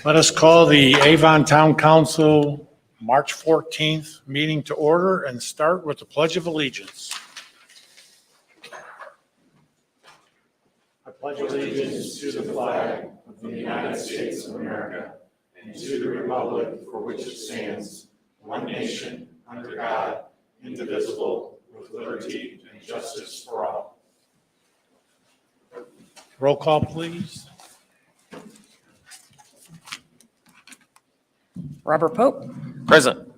Let us call the Avon Town Council March 14th meeting to order and start with the Pledge of Allegiance. I pledge allegiance to the flag of the United States of America and to the republic for which it stands, one nation, under God, indivisible, with liberty and justice for all. Roll call, please. Robert Pope. Present.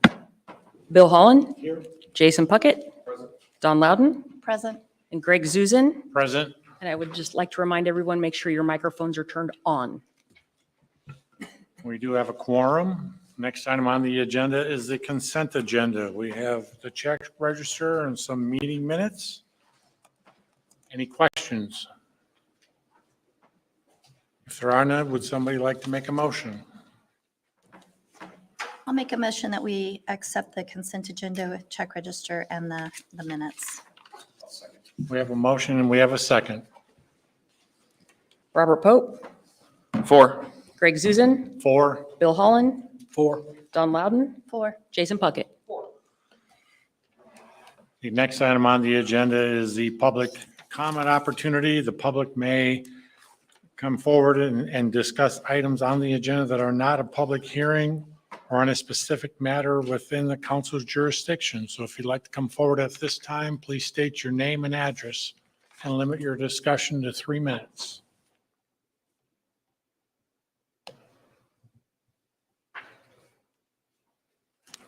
Bill Holland. Here. Jason Puckett. Present. Don Loudon. Present. And Greg Zuzin. Present. And I would just like to remind everyone, make sure your microphones are turned on. We do have a quorum. Next item on the agenda is the consent agenda. We have the check register and some meeting minutes. Any questions? If there are none, would somebody like to make a motion? I'll make a motion that we accept the consent agenda with check register and the minutes. We have a motion and we have a second. Robert Pope. 4. Greg Zuzin. 4. Bill Holland. 4. Don Loudon. 4. Jason Puckett. The next item on the agenda is the public comment opportunity. The public may come forward and discuss items on the agenda that are not a public hearing or on a specific matter within the council's jurisdiction. So if you'd like to come forward at this time, please state your name and address and limit your discussion to 3 minutes.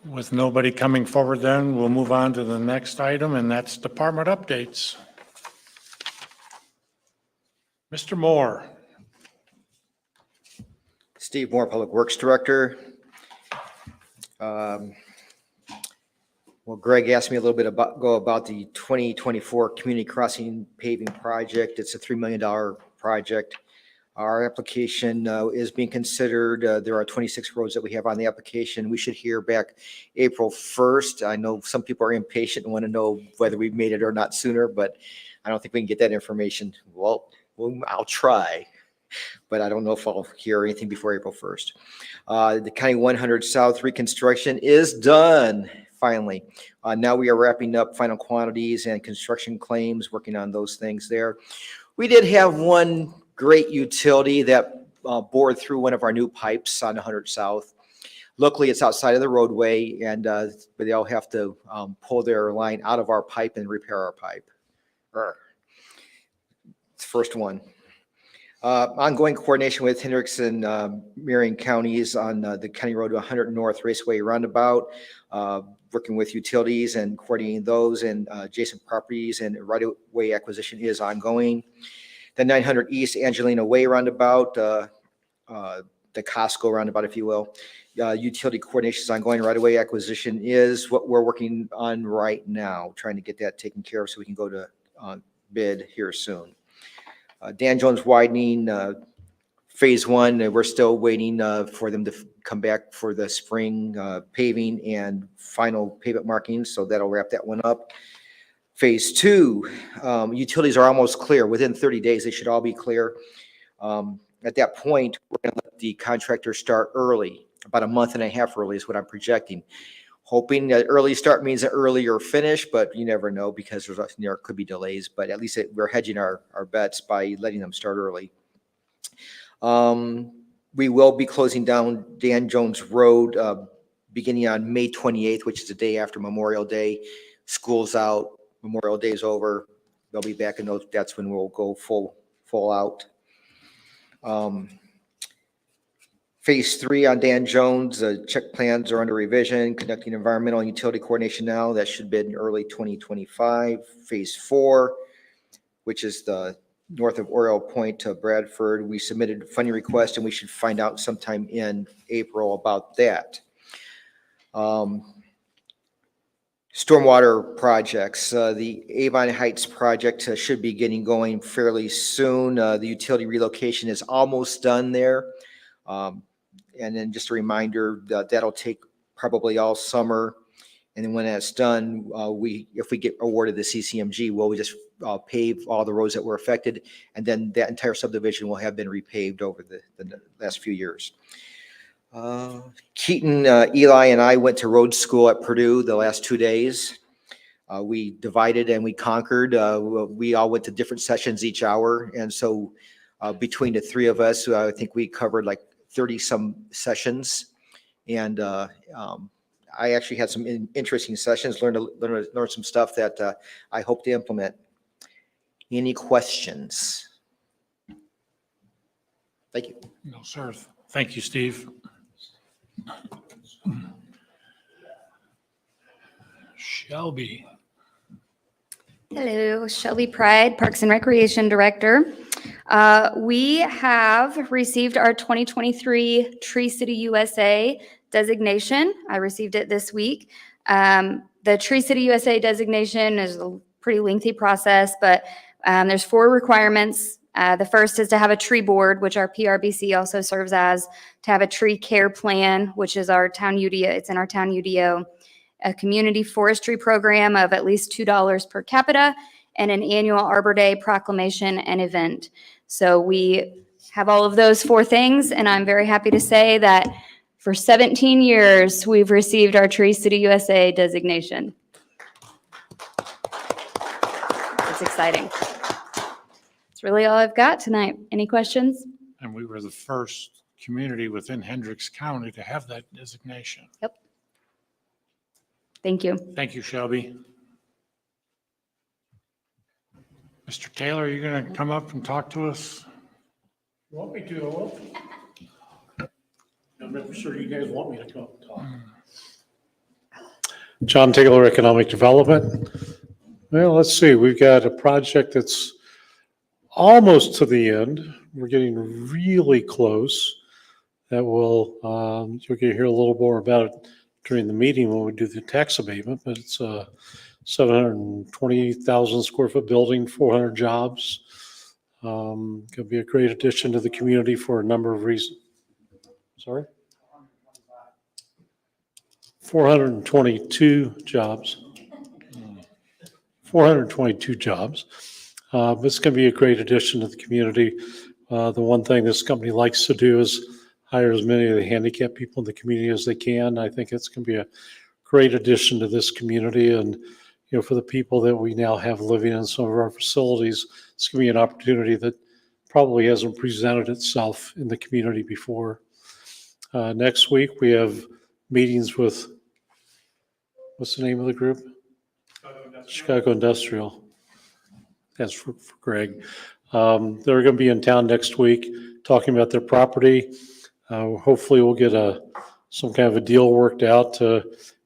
With nobody coming forward then, we'll move on to the next item, and that's department updates. Mr. Moore. Steve Moore, Public Works Director. Well, Greg asked me a little bit about the 2024 Community Crossing Paving Project. It's a $3 million project. Our application is being considered. There are 26 roads that we have on the application. We should hear back April 1st. I know some people are impatient and want to know whether we've made it or not sooner, but I don't think we can get that information. Well, I'll try, but I don't know if I'll hear anything before April 1st. The County 100 South reconstruction is done, finally. Now we are wrapping up final quantities and construction claims, working on those things there. We did have one great utility that bored through one of our new pipes on 100 South. Luckily, it's outside of the roadway, and but they all have to pull their line out of our pipe and repair our pipe. It's the first one. Ongoing coordination with Hendricks and Marion counties on the County Road 100 North Raceway Roundabout, working with utilities and coordinating those and adjacent properties, and right-of-way acquisition is ongoing. The 900 East Angelina Way Roundabout, the Costco roundabout, if you will. Utility coordination is ongoing. Right-of-way acquisition is what we're working on right now, trying to get that taken care of so we can go to bid here soon. Dan Jones widening, phase 1, we're still waiting for them to come back for the spring paving and final pavement markings, so that'll wrap that one up. Phase 2, utilities are almost clear. Within 30 days, they should all be clear. At that point, we're going to let the contractor start early, about a month and a half early is what I'm projecting. Hoping that early start means an earlier finish, but you never know because there could be delays, but at least we're hedging our bets by letting them start early. We will be closing down Dan Jones Road beginning on May 28th, which is the day after Memorial Day. School's out. Memorial Day's over. They'll be back, and that's when we'll go full out. Phase 3 on Dan Jones, check plans are under revision, conducting environmental and utility coordination now. That should be in early 2025. Phase 4, which is the north of Oriole Point to Bradford, we submitted a funding request, and we should find out sometime in April about that. Stormwater projects, the Avon Heights project should be getting going fairly soon. The utility relocation is almost done there. And then just a reminder that that'll take probably all summer. And then when that's done, if we get awarded the CCMG, we'll just pave all the roads that were affected. And then that entire subdivision will have been repaved over the last few years. Keaton, Eli, and I went to road school at Purdue the last 2 days. We divided and we conquered. We all went to different sessions each hour. And so between the three of us, I think we covered like 30-some sessions. And I actually had some interesting sessions, learned some stuff that I hope to implement. Any questions? Thank you. No, sir. Thank you, Steve. Shelby. Hello, Shelby Pride, Parks and Recreation Director. We have received our 2023 Tree City USA designation. I received it this week. The Tree City USA designation is a pretty lengthy process, but there's 4 requirements. The first is to have a tree board, which our PRBC also serves as, to have a tree care plan, which is our town UDO. It's in our town UDO. A community forestry program of at least $2 per capita, and an annual Arbor Day proclamation and event. So we have all of those 4 things, and I'm very happy to say that for 17 years, we've received our Tree City USA designation. It's exciting. That's really all I've got tonight. Any questions? And we were the first community within Hendricks County to have that designation. Yep. Thank you. Thank you, Shelby. Mr. Taylor, are you going to come up and talk to us? You want me to, I will. I'm not sure you guys want me to come and talk. John Taylor, Economic Development. Well, let's see, we've got a project that's almost to the end. We're getting really close. That will, you'll get to hear a little more about it during the meeting when we do the tax abatement, but it's a 720,000 square foot building, 400 jobs. Could be a great addition to the community for a number of reasons. Sorry? 422 jobs. 422 jobs. It's going to be a great addition to the community. The one thing this company likes to do is hire as many of the handicapped people in the community as they can. I think it's going to be a great addition to this community. And, you know, for the people that we now have living in some of our facilities, it's going to be an opportunity that probably hasn't presented itself in the community before. Next week, we have meetings with, what's the name of the group? Chicago Industrial. That's for Greg. They're going to be in town next week talking about their property. Hopefully we'll get some kind of a deal worked out to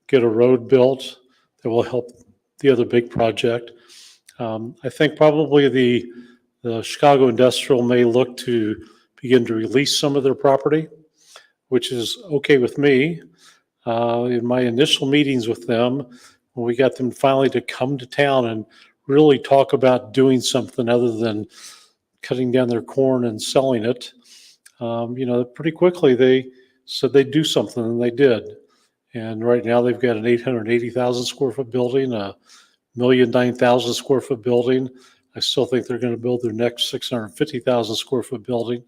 get a road built that will help the other big project. I think probably the Chicago Industrial may look to begin to release some of their property, which is okay with me. In my initial meetings with them, when we got them finally to come to town and really talk about doing something other than cutting down their corn and selling it, pretty quickly they said they'd do something, and they did. And right now they've got an 880,000 square foot building, a 1,009,000 square foot building. I still think they're going to build their next 650,000 square foot building.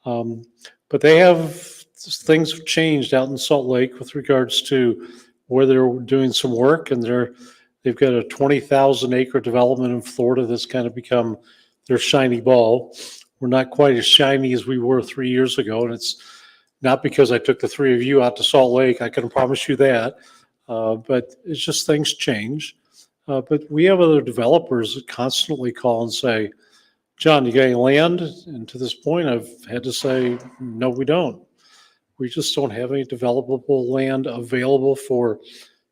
But they have, things have changed out in Salt Lake with regards to where they're doing some work, and they've got a 20,000 acre development in Florida that's kind of become their shiny ball. We're not quite as shiny as we were 3 years ago, and it's not because I took the 3 of you out to Salt Lake. I can promise you that. But it's just things change. But we have other developers that constantly call and say, John, you got any land? And to this point, I've had to say, no, we don't. We just don't have any developable land available for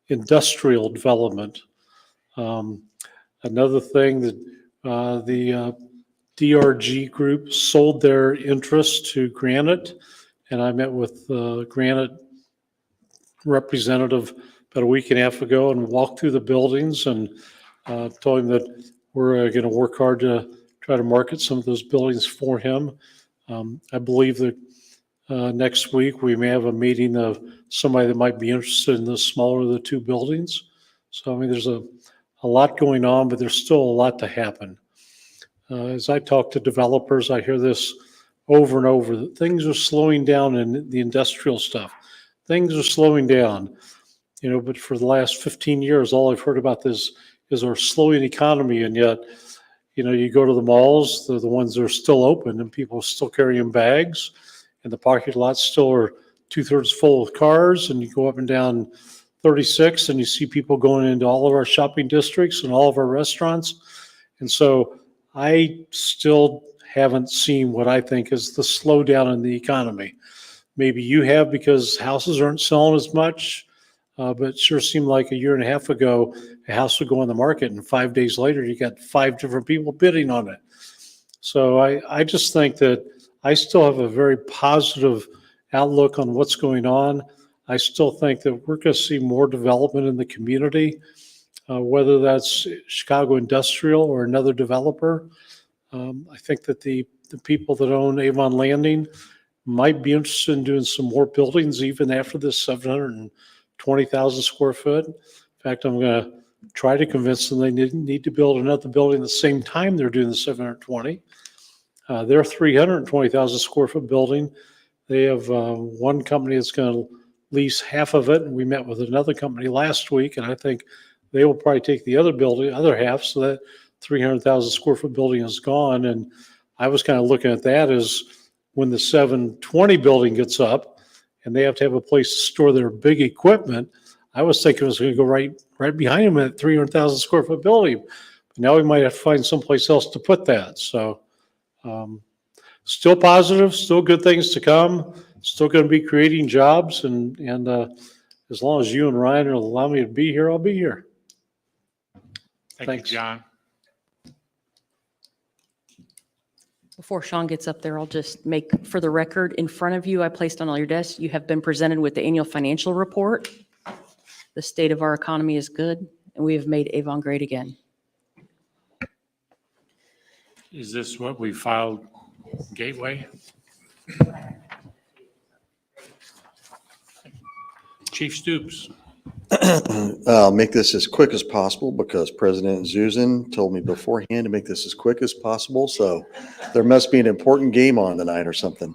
industrial development. Another thing that the DRG group sold their interest to Granite, and I met with Granite representative about a week and a half ago and walked through the buildings and told him that we're going to work hard to try to market some of those buildings for him. I believe that next week we may have a meeting of somebody that might be interested in the smaller of the 2 buildings. So, I mean, there's a lot going on, but there's still a lot to happen. As I talk to developers, I hear this over and over that things are slowing down in the industrial stuff. Things are slowing down, but for the last 15 years, all I've heard about this is our slowing economy. And yet, you go to the malls, they're the ones that are still open and people are still carrying bags and the parking lots still are 2/3 full of cars. And you go up and down 36 and you see people going into all of our shopping districts and all of our restaurants. And so I still haven't seen what I think is the slowdown in the economy. Maybe you have because houses aren't selling as much, but it sure seemed like a year and a half ago, a house would go on the market and 5 days later, you got 5 different people bidding on it. So I just think that I still have a very positive outlook on what's going on. I still think that we're going to see more development in the community, whether that's Chicago Industrial or another developer. I think that the people that own Avon Landing might be interested in doing some more buildings even after this 720,000 square foot. In fact, I'm going to try to convince them they need to build another building at the same time they're doing the 720. Their 320,000 square foot building, they have one company that's going to lease half of it. And we met with another company last week, and I think they will probably take the other half, so that 300,000 square foot building is gone. And I was kind of looking at that as when the 720 building gets up and they have to have a place to store their big equipment, I was thinking it was going to go right behind them at 300,000 square foot building. But now we might have to find someplace else to put that. So still positive, still good things to come, still going to be creating jobs. And as long as you and Ryan will allow me to be here, I'll be here. Thank Thanks. you, John. Before Sean gets up there, I'll just make for the record, in front of you, I placed on all your desks, you have been presented with the annual financial report. The state of our economy is good, and we have made Avon great again. Is this what we filed Gateway? Chief Stoops. I'll make this as quick as possible because President Zuzan told me beforehand to make this as quick as possible. So there must be an important game on tonight or something.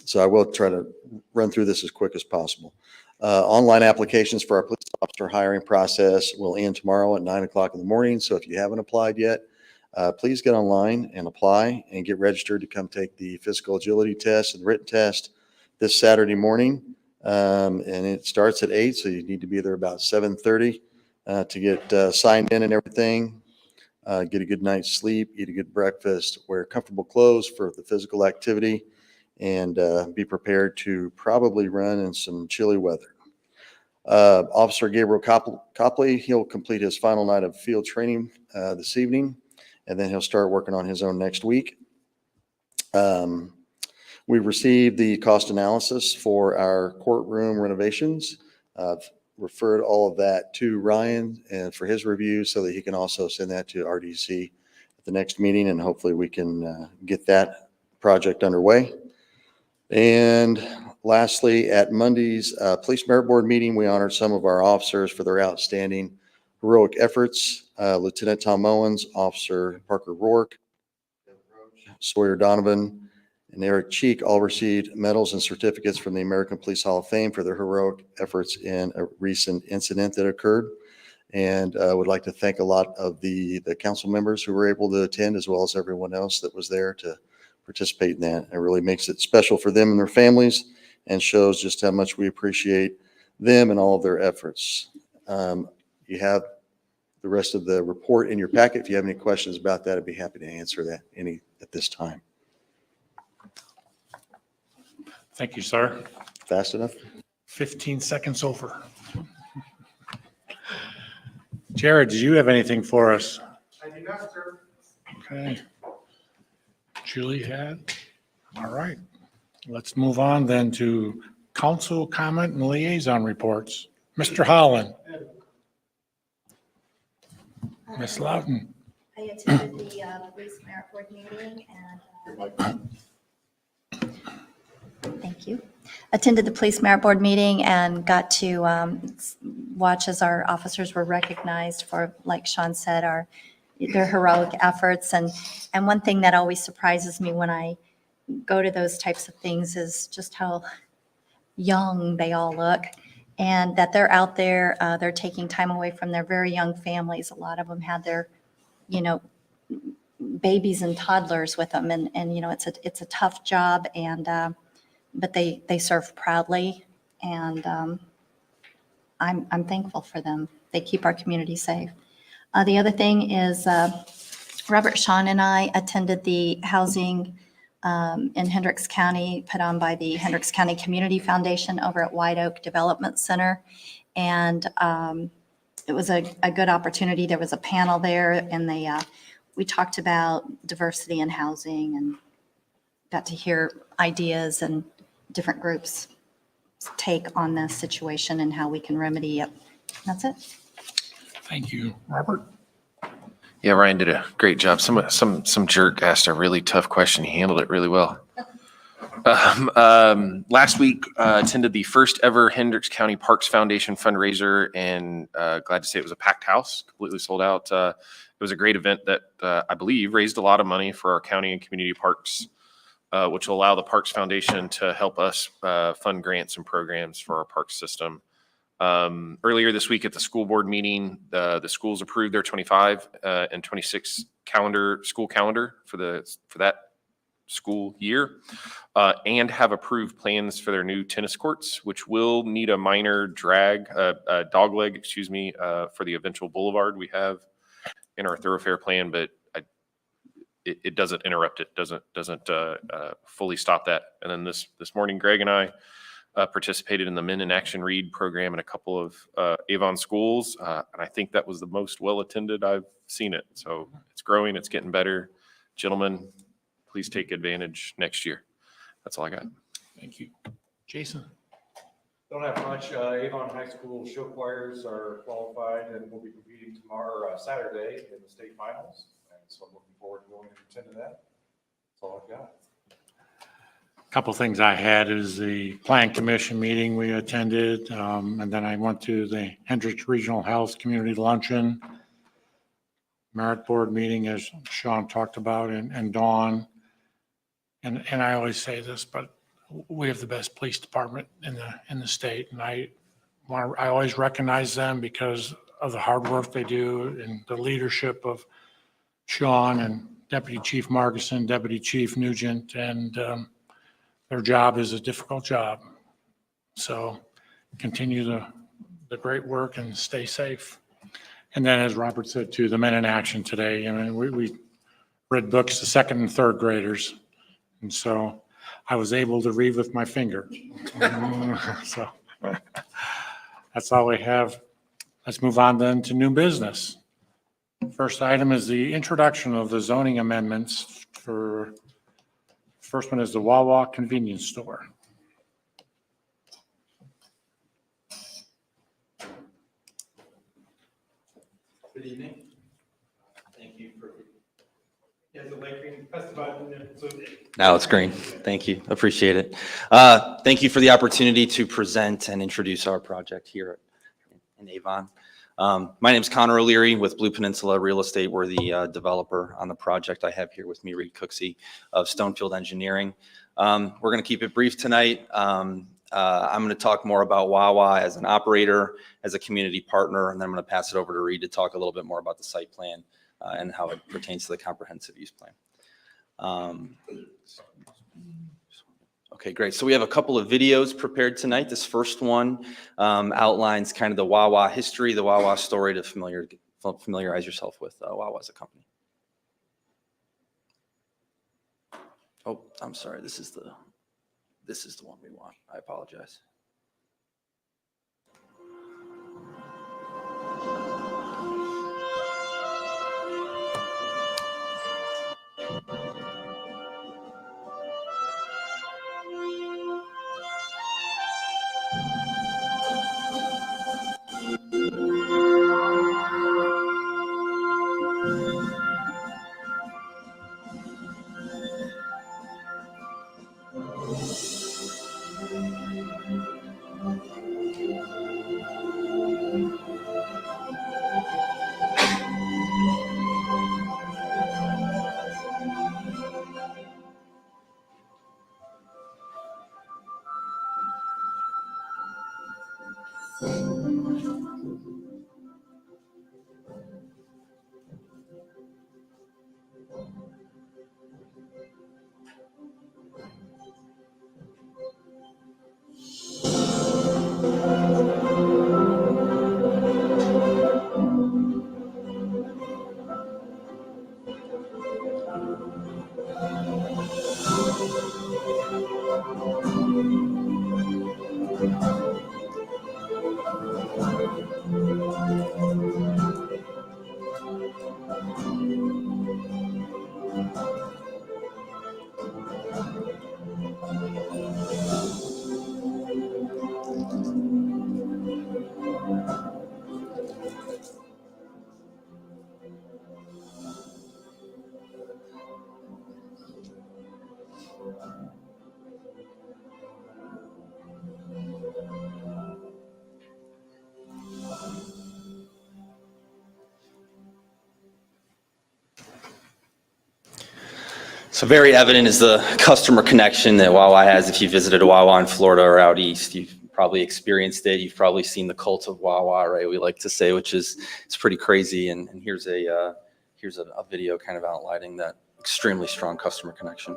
So I will try to run through this as quick as possible. Online applications for our police officer hiring process will end tomorrow at 9:00 in the morning. So if you haven't applied yet, please get online and apply and get registered to come take the physical agility test and written test this Saturday morning. And it starts at 8, so you need to be there about 7:30 to get signed in and everything. Get a good night's sleep, eat a good breakfast, wear comfortable clothes for the physical activity, and be prepared to probably run in some chilly weather. Officer Gabriel Copley, he'll complete his final night of field training this evening, and then he'll start working on his own next week. We received the cost analysis for our courtroom renovations. I've referred all of that to Ryan and for his review so that he can also send that to RDC at the next meeting, and hopefully we can get that project underway. And lastly, at Monday's Police Merit Board meeting, we honored some of our officers for their outstanding heroic efforts. Lieutenant Tom Owens, Officer Parker Rourke, Sawyer Donovan, and Eric Cheek all received medals and certificates from the American Police Hall of Fame for their heroic efforts in a recent incident that occurred. And I would like to thank a lot of the council members who were able to attend, as well as everyone else that was there to participate in that. It really makes it special for them and their families and shows just how much we appreciate them and all of their efforts. You have the rest of the report in your packet. If you have any questions about that, I'd be happy to answer that at this time. Thank you, sir. Fast enough? 15 seconds over. Jared, did you have anything for us? I do not, sir. Okay. Julie had? All right. Let's move on then to council comment and liaison reports. Mr. Holland. Ms. Loudon. I attended the police merit board meeting and thank you. Attended the police merit board meeting and got to watch as our officers were recognized for, like Sean said, our their heroic efforts. And one thing that always surprises me when I go to those types of things is just how young they all look, and that they're out there, they're taking time away from their very young families. A lot of them had their, babies and toddlers with them, and it's a tough job, and but they serve proudly, and I'm thankful for them. They keep our community safe. The other thing is Robert, Sean, and I attended the housing in Hendricks County put on by the Hendricks County Community Foundation over at White Oak Development Center. And it was a good opportunity. There was a panel there, and we talked about diversity in housing and got to hear ideas and different groups' take on the situation and how we can remedy it. That's it. Thank you, Robert. Yeah, Ryan did a great job. Some jerk asked a really tough question. He handled it really well. Last week, attended the first ever Hendricks County Parks Foundation fundraiser, and glad to say it was a packed house, completely sold out. It was a great event that I believe raised a lot of money for our county and community parks, which will allow the Parks Foundation to help us fund grants and programs for our park system. Earlier this week at the school board meeting, the schools approved their 25 and 26 school calendar for that school year, and have approved plans for their new tennis courts, which will need a minor dog leg, for the eventual boulevard we have in our thoroughfare plan, but it doesn't interrupt it, doesn't fully stop that. And then this morning, Greg and I participated in the Men in Action Read program in a couple of Avon schools, and I think that was the most well-attended I've seen it. So it's growing, it's getting better. Gentlemen, please take advantage next year. That's all I got. Thank you. Jason? Don't have much. Avon High School show choirs are qualified and will be competing tomorrow, Saturday, in the state finals. And so I'm looking forward to going and attending that. That's all I've got. Couple things I had is the Plan Commission meeting we attended, and then I went to the Hendricks Regional Health Community Luncheon, Merit Board meeting, as Sean talked about, and Dawn. And I always say this, but we have the best police department in the state, and I always recognize them because of the hard work they do and the leadership of Sean and Deputy Chief Marguson, Deputy Chief Nugent, and their job is a difficult job. So continue the great work and stay safe. And then, as Robert said too, the Men in Action today. I mean, we read books to second and third graders. And so I was able to read with my finger. So that's all we have. Let's move on then to new business. First item is the introduction of the zoning amendments for, first one is the Wawa convenience store. Good evening. Thank you for, is the light green? Press the button. Now it's green. Thank you. Appreciate it. Thank you for the opportunity to present and introduce our project here in Avon. My name is Connor O'Leary with Blue Peninsula Real Estate. We're the developer on the project. I have here with me Reed Cooksey of Stonefield Engineering. We're going to keep it brief tonight. I'm going to talk more about Wawa as an operator, as a community partner, and then I'm going to pass it over to Reed to talk a little bit more about the site plan and how it pertains to the comprehensive use plan. Okay, great. So we have a couple of videos prepared tonight. This first one outlines kind of the Wawa history, the Wawa story to familiarize yourself with Wawa as a company. Oh, I'm sorry. This is the one we want. I apologize. So very evident is the customer connection that Wawa has. If you visited a Wawa in Florida or out east, you've probably experienced it. You've probably seen the cult of Wawa, right? We like to say, which is it's pretty crazy. And here's a video kind of outlining that extremely strong customer connection.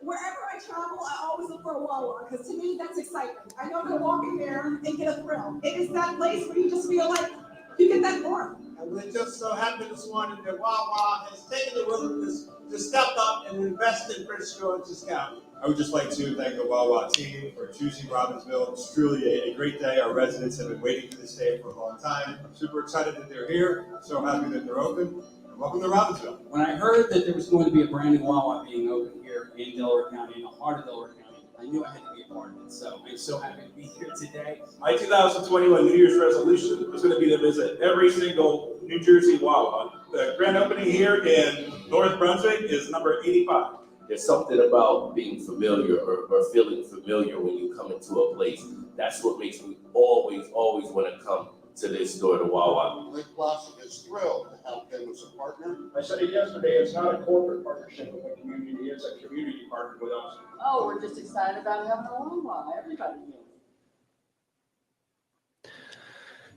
Wherever I travel, I always look for a Wawa because to me that's excitement. I know I'm gonna walk in there and get a thrill. It is that place where you just feel like you get that warmth. And we're just so happy this morning that Wawa has taken the willingness to step up and invest in Prince George's County. I would just like to thank the Wawa team for choosing Robbinsville. It's truly a great day. Our residents have been waiting for this day for a long time. I'm super excited that they're here. So happy that they're open. And welcome to Robbinsville. When I heard that there was going to be a brand new Wawa being open here in Delaware County, in the heart of Delaware County, I knew I had to be a part of it. So I'm so happy to be here today. My 2021 New Year's resolution was going to be to visit every single New Jersey Wawa. The grand opening here in North Brunswick is number 85. There's something about being familiar or feeling familiar when you come into a place. That's what makes me always want to come to this store, to Wawa. Rick Blossom is thrilled to have them as a partner. I said it yesterday, it's not a corporate partnership with the community, it's a community partner with us. Oh, we're just excited about having a Wawa, everybody here.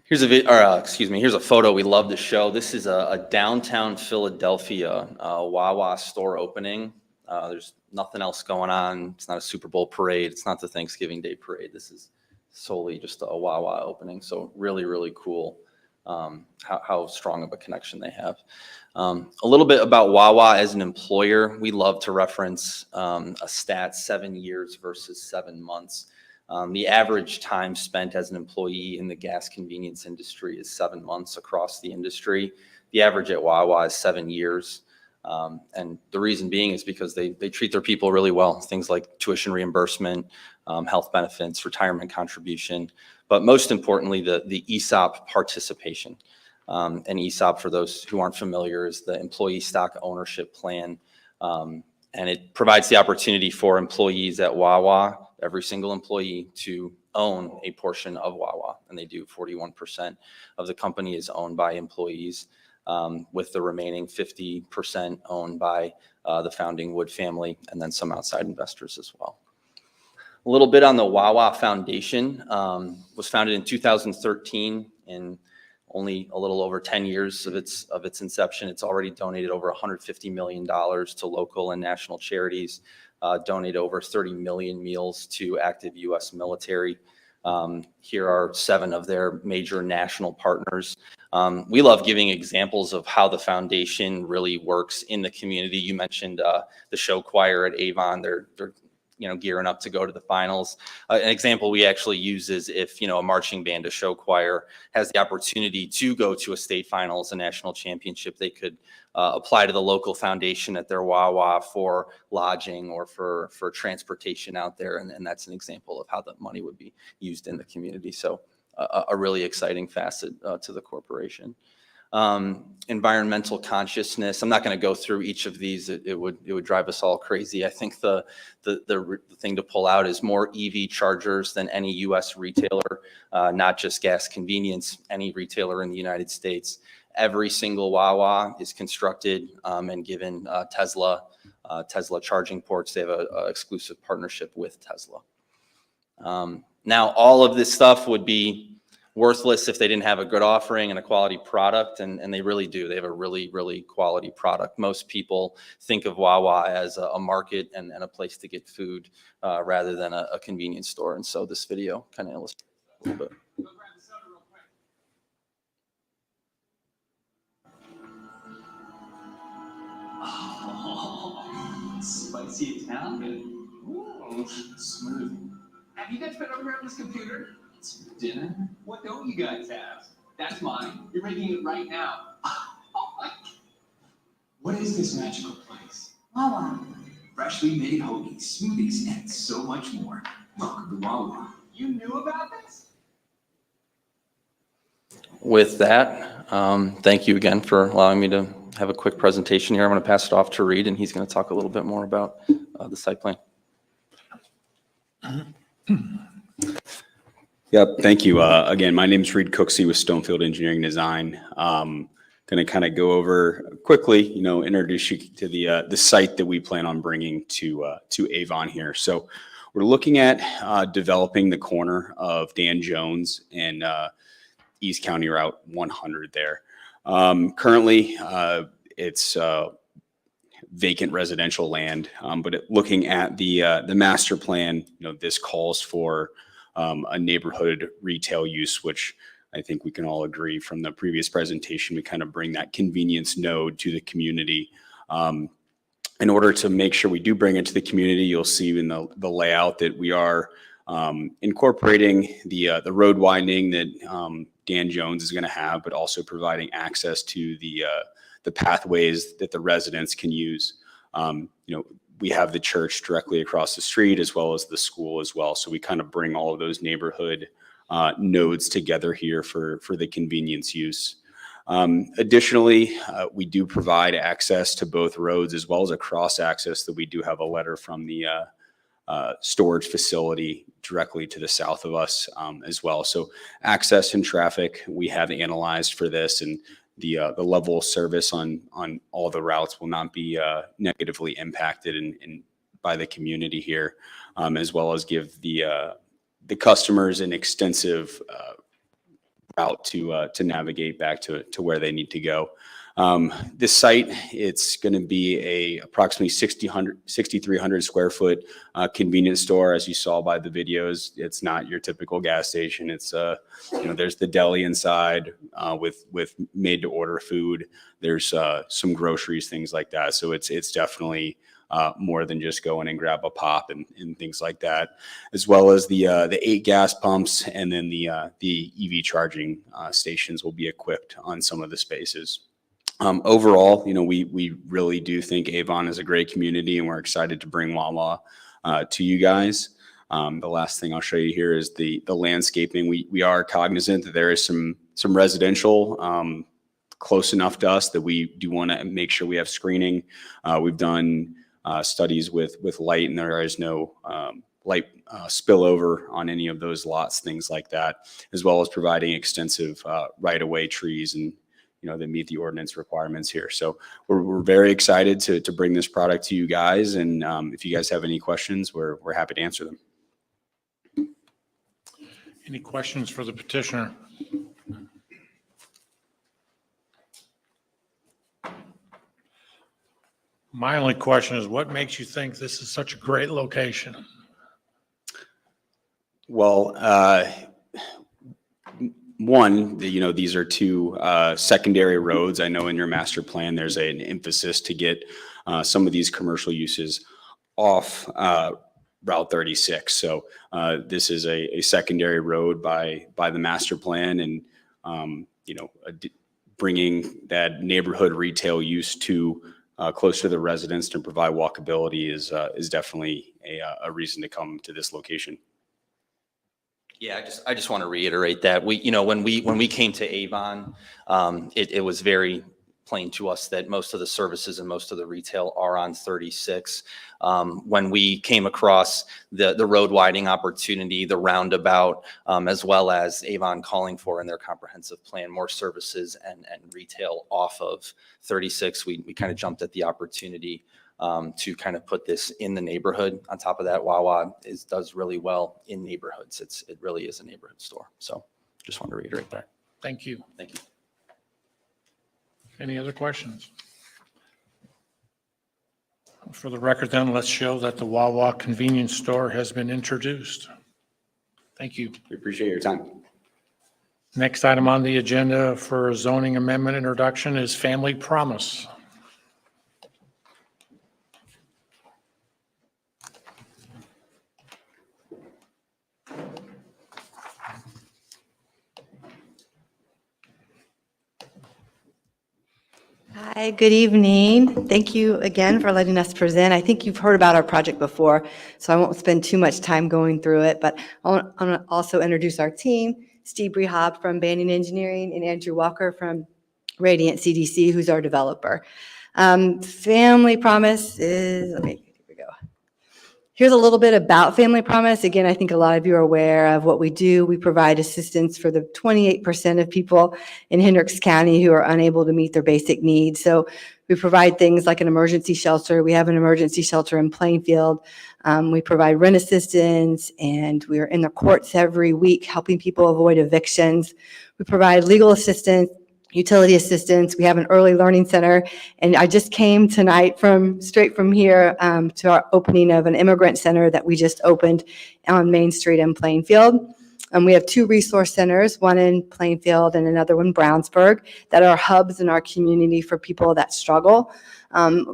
Here's a photo we love to show. This is a downtown Philadelphia Wawa store opening. There's nothing else going on. It's not a Super Bowl parade. It's not the Thanksgiving Day parade. This is solely just a Wawa opening. So really, really cool how strong of a connection they have. A little bit about Wawa as an employer. We love to reference a stat, 7 years versus 7 months. The average time spent as an employee in the gas convenience industry is 7 months across the industry. The average at Wawa is 7 years. And the reason being is because they treat their people really well. Things like tuition reimbursement, health benefits, retirement contribution, but most importantly, the ESOP participation. And ESOP, for those who aren't familiar, is the employee stock ownership plan. And it provides the opportunity for employees at Wawa, every single employee, to own a portion of Wawa. And they do. 41% of the company is owned by employees, with the remaining 50% owned by the founding Wood family and then some outside investors as well. A little bit on the Wawa Foundation. Was founded in 2013, and only a little over 10 years of its inception. It's already donated over $150 million to local and national charities, donated over 30 million meals to active U.S. military. Here are 7 of their major national partners. We love giving examples of how the foundation really works in the community. You mentioned the show choir at Avon. They're gearing up to go to the finals. An example we actually use is if, a marching band, a show choir, has the opportunity to go to a state finals, a national championship, they could apply to the local foundation at their Wawa for lodging or for transportation out there. And that's an example of how the money would be used in the community. So a really exciting facet to the corporation. Environmental consciousness. I'm not going to go through each of these. It would drive us all crazy. I think the thing to pull out is more EV chargers than any U.S. retailer, not just gas convenience, any retailer in the United States. Every single Wawa is constructed and given Tesla charging ports. They have an exclusive partnership with Tesla. Now, all of this stuff would be worthless if they didn't have a good offering and a quality product, and they really do. They have a really, really quality product. Most people think of Wawa as a market and a place to get food rather than a convenience store, and so this video kind of illustrates that a little bit. Oh, spicy Italian. Ooh, smooth. Have you guys been over here on this computer? It's for dinner. What don't you guys have? That's mine. You're making it right now. Oh my. What is this magical place? Wawa. Freshly made hoagies, smoothies, and so much more. Welcome to Wawa. You knew about this? With that, thank you again for allowing me to have a quick presentation here. I'm going to pass it off to Reed, and he's going to talk a little bit more about the site plan. Yep, thank you. Again, my name is Reed Cooksey with Stonefield Engineering Design. Going to kind of go over quickly, introduce you to the site that we plan on bringing to Avon here. So we're looking at developing the corner of Dan Jones and East County Route 100 there. Currently, it's vacant residential land, but looking at the master plan, this calls for a neighborhood retail use, which I think we can all agree from the previous presentation, we kind of bring that convenience node to the community. In order to make sure we do bring it to the community, you'll see in the layout that we are incorporating the road widening that Dan Jones is going to have, but also providing access to the pathways that the residents can use. We have the church directly across the street as well as the school as well. So we kind of bring all of those neighborhood nodes together here for the convenience use. Additionally, we do provide access to both roads as well as a cross access that we do have a letter from the storage facility directly to the south of us as well. So access and traffic we have analyzed for this, and the level of service on all the routes will not be negatively impacted by the community here, as well as give the customers an extensive route to navigate back to where they need to go. This site, it's going to be a approximately 6,300 square foot convenience store. As you saw by the videos, it's not your typical gas station. It's there's the deli inside with made to order food. There's some groceries, things like that. So it's definitely more than just go in and grab a pop and things like that, as well as the 8 gas pumps, and then the EV charging stations will be equipped on some of the spaces. Overall, we really do think Avon is a great community, and we're excited to bring Wawa to you guys. The last thing I'll show you here is the landscaping. We are cognizant that there is some residential close enough to us that we do want to make sure we have screening. We've done studies with light, and there is no light spillover on any of those lots, things like that, as well as providing extensive right-of-way trees and that meet the ordinance requirements here. So we're very excited to bring this product to you guys. And if you guys have any questions, we're happy to answer them. Any questions for the petitioner? My only question is, what makes you think this is such a great location? Well, one, these are 2 secondary roads. I know in your master plan, there's an emphasis to get some of these commercial uses off Route 36. So this is a secondary road by the master plan, and bringing that neighborhood retail use to close to the residents to provide walkability is definitely a reason to come to this location. Yeah, I just want to reiterate that when we came to Avon, it was very plain to us that most of the services and most of the retail are on 36. When we came across the road widening opportunity, the roundabout, as well as Avon calling for in their comprehensive plan more services and retail off of 36, we kind of jumped at the opportunity to kind of put this in the neighborhood. On top of that, Wawa does really well in neighborhoods. It really is a neighborhood store. So just want to reiterate that. Thank you. Thank you. Any other questions? For the record then, let's show that the Wawa convenience store has been introduced. Thank you. We appreciate your time. Next item on the agenda for zoning amendment introduction is Family Promise. Hi, good evening. Thank you again for letting us present. I think you've heard about our project before, so I won't spend too much time going through it, but I want to also introduce our team, Steve Brehab from Banning Engineering and Andrew Walker from Radiant CDC, who's our developer. Family Promise is, here we go. Here's a little bit about Family Promise. Again, I think a lot of you are aware of what we do. We provide assistance for the 28% of people in Hendricks County who are unable to meet their basic needs. So we provide things like an emergency shelter. We have an emergency shelter in Plainfield. We provide rent assistance, and we're in the courts every week helping people avoid evictions. We provide legal assistance, utility assistance. We have an early learning center, and I just came tonight straight from here to our opening of an immigrant center that we just opened on Main Street in Plainfield. We have 2 resource centers, one in Plainfield and another one in Brownsburg, that are hubs in our community for people that struggle.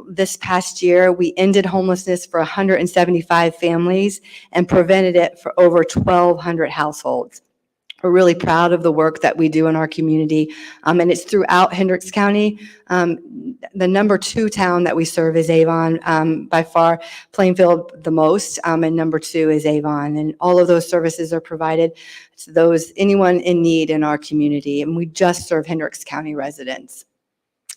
This past year, we ended homelessness for 175 families and prevented it for over 1,200 households. We're really proud of the work that we do in our community, and it's throughout Hendricks County. The number 2 town that we serve is Avon, by far, Plainfield the most, and number 2 is Avon. And all of those services are provided to anyone in need in our community, and we just serve Hendricks County residents.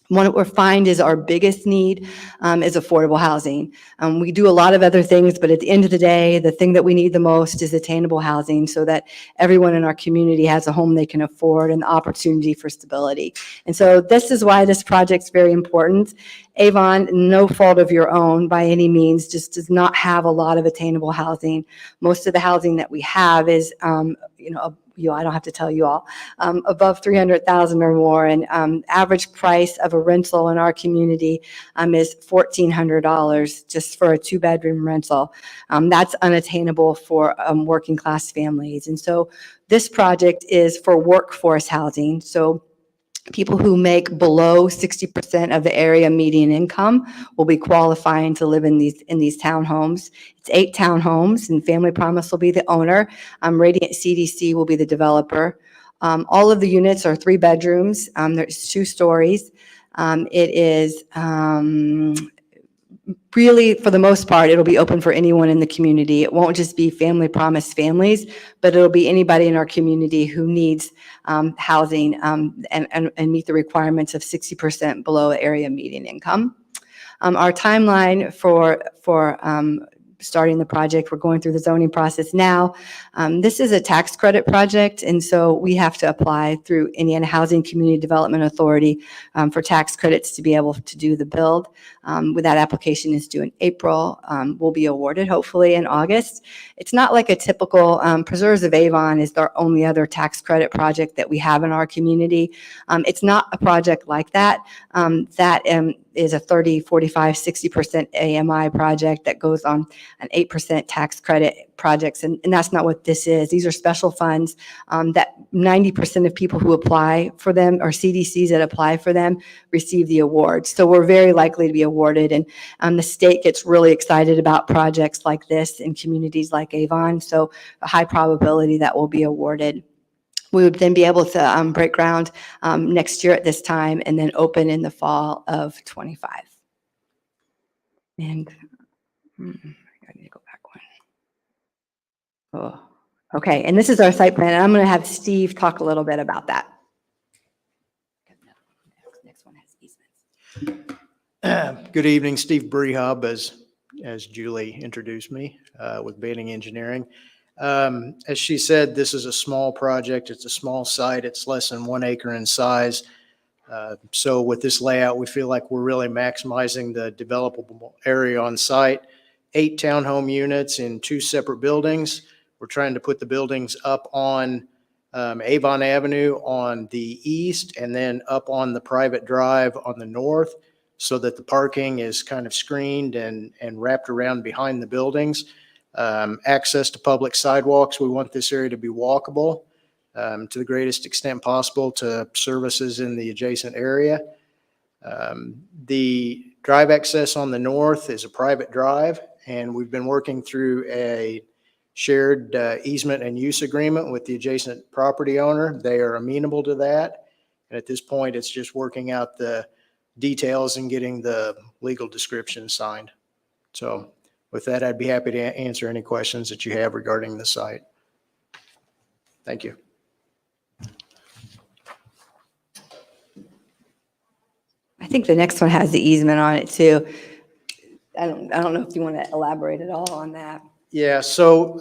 What we find is our biggest need is affordable housing. We do a lot of other things, but at the end of the day, the thing that we need the most is attainable housing so that everyone in our community has a home they can afford and the opportunity for stability. And so this is why this project's very important. Avon, no fault of your own by any means, just does not have a lot of attainable housing. Most of the housing that we have is, I don't have to tell you all, above 300,000 or more, and average price of a rental in our community is $1,400 just for a 2-bedroom rental. That's unattainable for working class families. And so this project is for workforce housing. So people who make below 60% of the area median income will be qualifying to live in these townhomes. It's 8 townhomes, and Family Promise will be the owner. Radiant CDC will be the developer. All of the units are 3 bedrooms. There's 2 stories. It is really, for the most part, it'll be open for anyone in the community. It won't just be Family Promise families, but it'll be anybody in our community who needs housing and meet the requirements of 60% below area median income. Our timeline for starting the project, we're going through the zoning process now. This is a tax credit project, and so we have to apply through Indiana Housing Community Development Authority for tax credits to be able to do the build. That application is due in April. We'll be awarded hopefully in August. It's not like a typical, Preserves of Avon is our only other tax credit project that we have in our community. It's not a project like that. That is a 30, 45, 60% AMI project that goes on an 8% tax credit projects. And that's not what this is. These are special funds that 90% of people who apply for them, or CDCs that apply for them, receive the awards. So we're very likely to be awarded. And the state gets really excited about projects like this in communities like Avon. So a high probability that we'll be awarded. We would then be able to break ground next year at this time and then open in the fall of 25. And I need to go back one. Oh, okay. And this is our site plan. And I'm going to have Steve talk a little bit about that. Next one has easements. Good evening, Steve Brehab, as Julie introduced me with Banning Engineering. As she said, this is a small project. It's a small site. It's less than 1 acre in size. So with this layout, we feel like we're really maximizing the developable area on site. 8 townhome units in 2 separate buildings. We're trying to put the buildings up on Avon Avenue on the east, and then up on the private drive on the north, so that the parking is kind of screened and wrapped around behind the buildings. Access to public sidewalks. We want this area to be walkable to the greatest extent possible to services in the adjacent area. The drive access on the north is a private drive, and we've been working through a shared easement and use agreement with the adjacent property owner. They are amenable to that. And at this point, it's just working out the details and getting the legal description signed. So with that, I'd be happy to answer any questions that you have regarding the site. Thank you. I think the next one has the easement on it too. I don't know if you want to elaborate at all on that. Yeah, so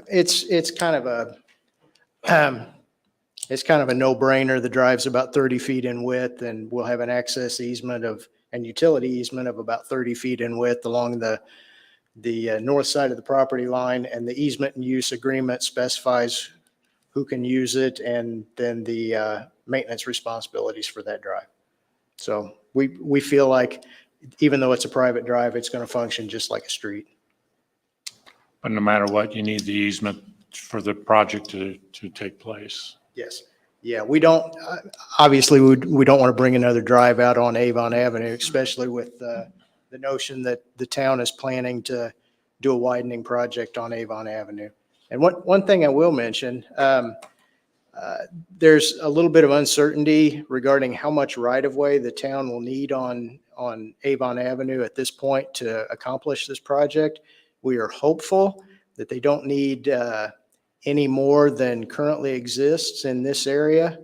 it's kind of a no-brainer. The drive's about 30 feet in width, and we'll have an access easement and utility easement of about 30 feet in width along the north side of the property line, and the easement and use agreement specifies who can use it and then the maintenance responsibilities for that drive. So we feel like even though it's a private drive, it's going to function just like a street. But no matter what, you need the easement for the project to take place. Yes. Yeah, we don't, obviously, we don't want to bring another drive out on Avon Avenue, especially with the notion that the town is planning to do a widening project on Avon Avenue. And one thing I will mention, there's a little bit of uncertainty regarding how much right-of-way the town will need on Avon Avenue at this point to accomplish this project. We are hopeful that they don't need any more than currently exists in this area,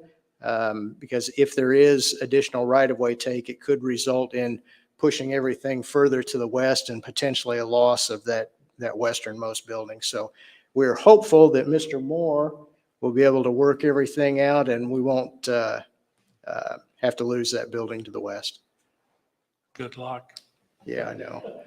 because if there is additional right-of-way take, it could result in pushing everything further to the west and potentially a loss of that westernmost building. So we're hopeful that Mr. Moore will be able to work everything out and we won't have to lose that building to the west. Good luck. Yeah, I know.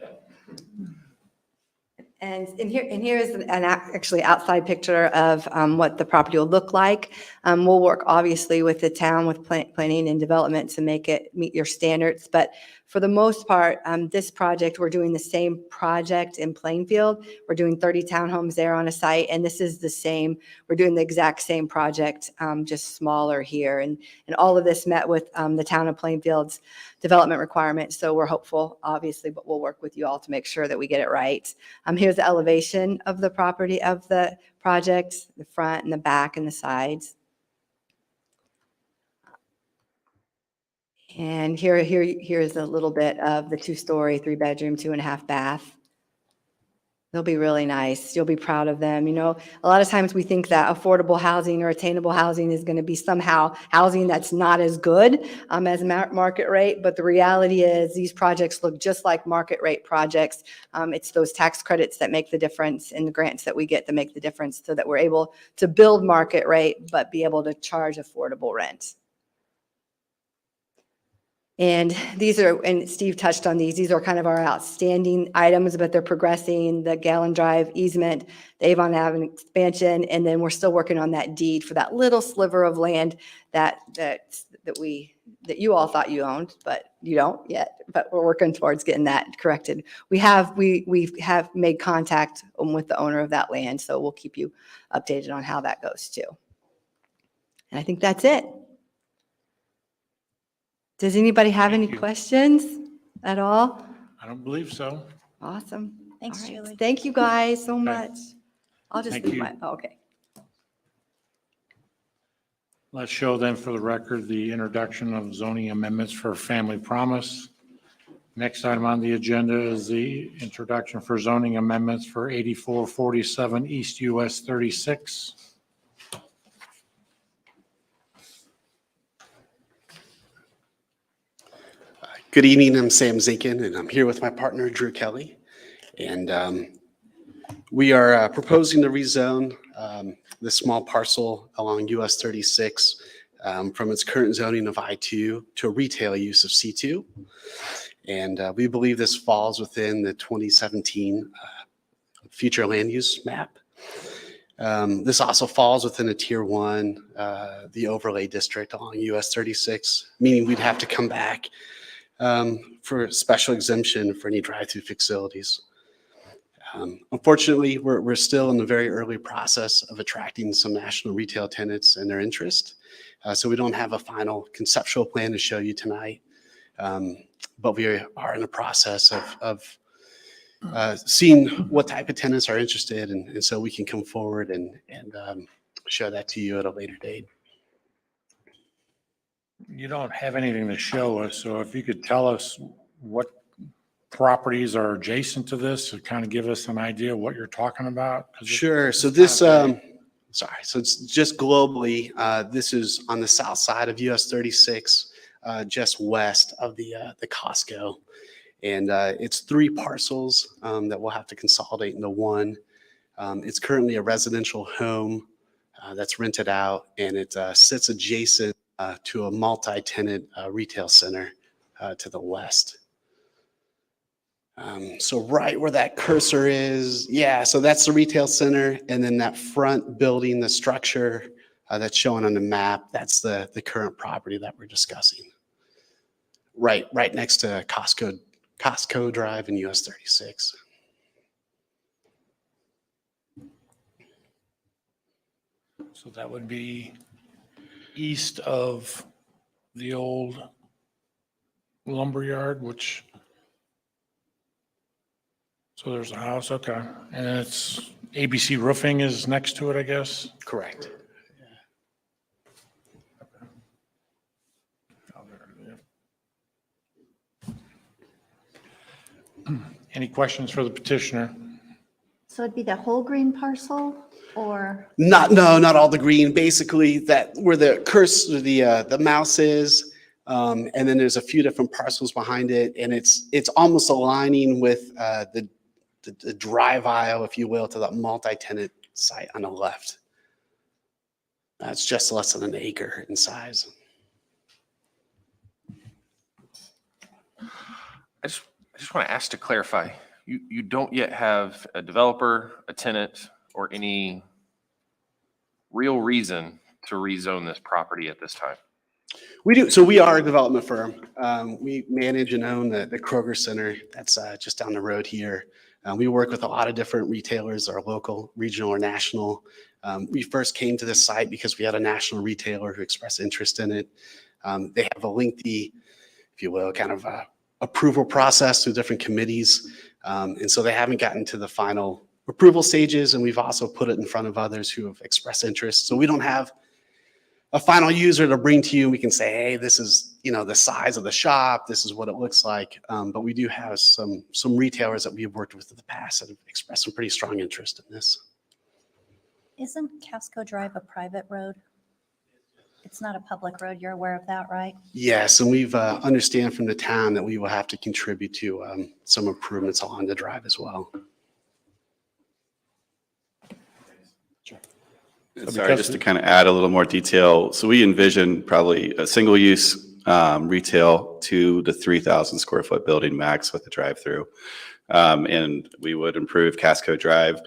And here is an actually outside picture of what the property will look like. We'll work obviously with the town with planning and development to make it meet your standards. But for the most part, this project, we're doing the same project in Plainfield. We're doing 30 townhomes there on a site, and this is the same. We're doing the exact same project, just smaller here. And all of this met with the town of Plainfield's development requirements. So we're hopeful, obviously, but we'll work with you all to make sure that we get it right. Here's the elevation of the property of the project, the front and the back and the sides. And here's a little bit of the 2-story, 3-bedroom, 2.5 bath. They'll be really nice. You'll be proud of them. You know, a lot of times we think that affordable housing or attainable housing is going to be somehow housing that's not as good as market rate. But the reality is these projects look just like market rate projects. It's those tax credits that make the difference and the grants that we get that make the difference so that we're able to build market rate, but be able to charge affordable rent. And these are, and Steve touched on these are kind of our outstanding items, but they're progressing: the Gallon Drive easement, the Avon Avenue expansion, and then we're still working on that deed for that little sliver of land that you all thought you owned, but you don't yet. But we're working towards getting that corrected. We have made contact with the owner of that land, so we'll keep you updated on how that goes too. And I think that's it. Does anybody have any questions at all? I don't believe so. Awesome. Thanks, All right. Julie. Thank you guys so much. I'll just Thank leave you. okay. Let's show then for the record the introduction of zoning amendments for Family Promise. Next item on the agenda is the introduction for zoning amendments for 8447 East US 36. Good evening, I'm Sam Zinkin, and I'm here with my partner, Drew Kelly. And we are proposing to rezone this small parcel along US 36 from its current zoning of I2 to a retail use of C2. And we believe this falls within the 2017 future land use map. This also falls within a tier 1, the overlay district along US 36, meaning we'd have to come back for special exemption for any drive-through facilities. Unfortunately, we're still in the very early process of attracting some national retail tenants and their interest. So we don't have a final conceptual plan to show you tonight, but we are in the process of seeing what type of tenants are interested, and so we can come forward and show that to you at a later date. You don't have anything to show us, so if you could tell us what properties are adjacent to this to kind of give us an idea of what you're talking about? 'Cause Sure. So it's this, kinda vague. so it's just globally, this is on the south side of US 36, just west of the Costco. And it's 3 parcels that we'll have to consolidate into one. It's currently a residential home that's rented out, and it sits adjacent to a multi-tenant retail center to the west. So right where that cursor is, yeah, so that's the retail center. And then that front building, the structure that's shown on the map, that's the current property that we're discussing. Right next to Costco Drive in US 36. So that would be east of the old lumberyard, which, so there's a house, okay. And it's ABC Roofing is next to it, I guess? Correct. Any questions for the petitioner? So it'd be the whole green parcel or? Not all the green. Basically, that where the cursor, the mouse is, and then there's a few different parcels behind it, and it's almost aligning with the drive aisle, if you will, to that multi-tenant site on the left. That's just less than an acre in size. I just want to ask to clarify, you don't yet have a developer, a tenant, or any real reason to rezone this property at this time? We do. So we are a development firm. We manage and own the Kroger Center that's just down the road here. We work with a lot of different retailers, our local, regional, or national. We first came to this site because we had a national retailer who expressed interest in it. They have a lengthy, if you will, kind of approval process through different committees. And so they haven't gotten to the final approval stages, and we've also put it in front of others who have expressed interest. So we don't have a final user to bring to you. We can say, hey, this is, the size of the shop. This is what it looks like. But we do have some retailers that we've worked with in the past that have expressed some pretty strong interest in this. Isn't Costco Drive a private road? It's not a public road. You're aware of that, right? Yes, and we've understand from the town that we will have to contribute to some improvements along the drive as well. Sorry, just to kind of add a little more detail. So we envision probably a single-use retail 2,000 to 3,000 square foot building max with a drive-through. And we would improve Costco Drive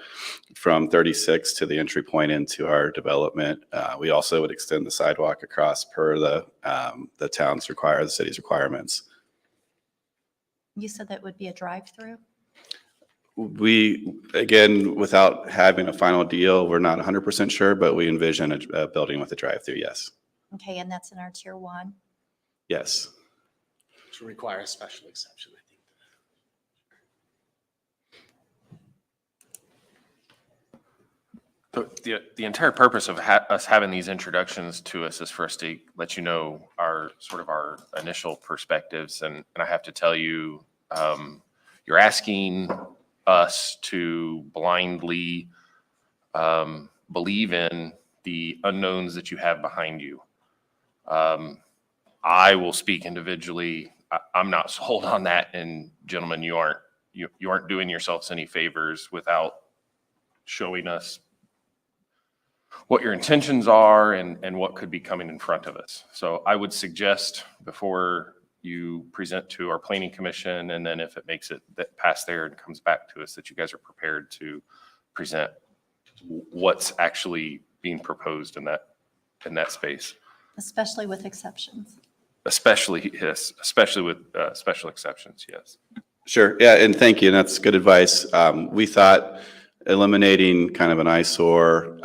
from 36 to the entry point into our development. We also would extend the sidewalk across per the city's requirements. You said that would be a drive-through? We, again, without having a final deal, we're not 100% sure, but we envision a building with a drive-through, yes. Okay, and that's in our tier 1? Yes. Which will require a special exception, I think. The entire purpose of us having these introductions to us is for us to let you know our initial perspectives. And I have to tell you, you're asking us to blindly believe in the unknowns that you have behind you. I will speak individually. I'm not sold on that. And gentlemen, you aren't doing yourselves any favors without showing us what your intentions are and what could be coming in front of us. So I would suggest before you present to our planning commission, and then if it makes it past there and comes back to us, that you guys are prepared to present what's actually being proposed in that space. Especially with exceptions. Especially, yes, especially with special exceptions, yes. Sure. Yeah, and thank you. And that's good advice. We thought eliminating kind of an eyesore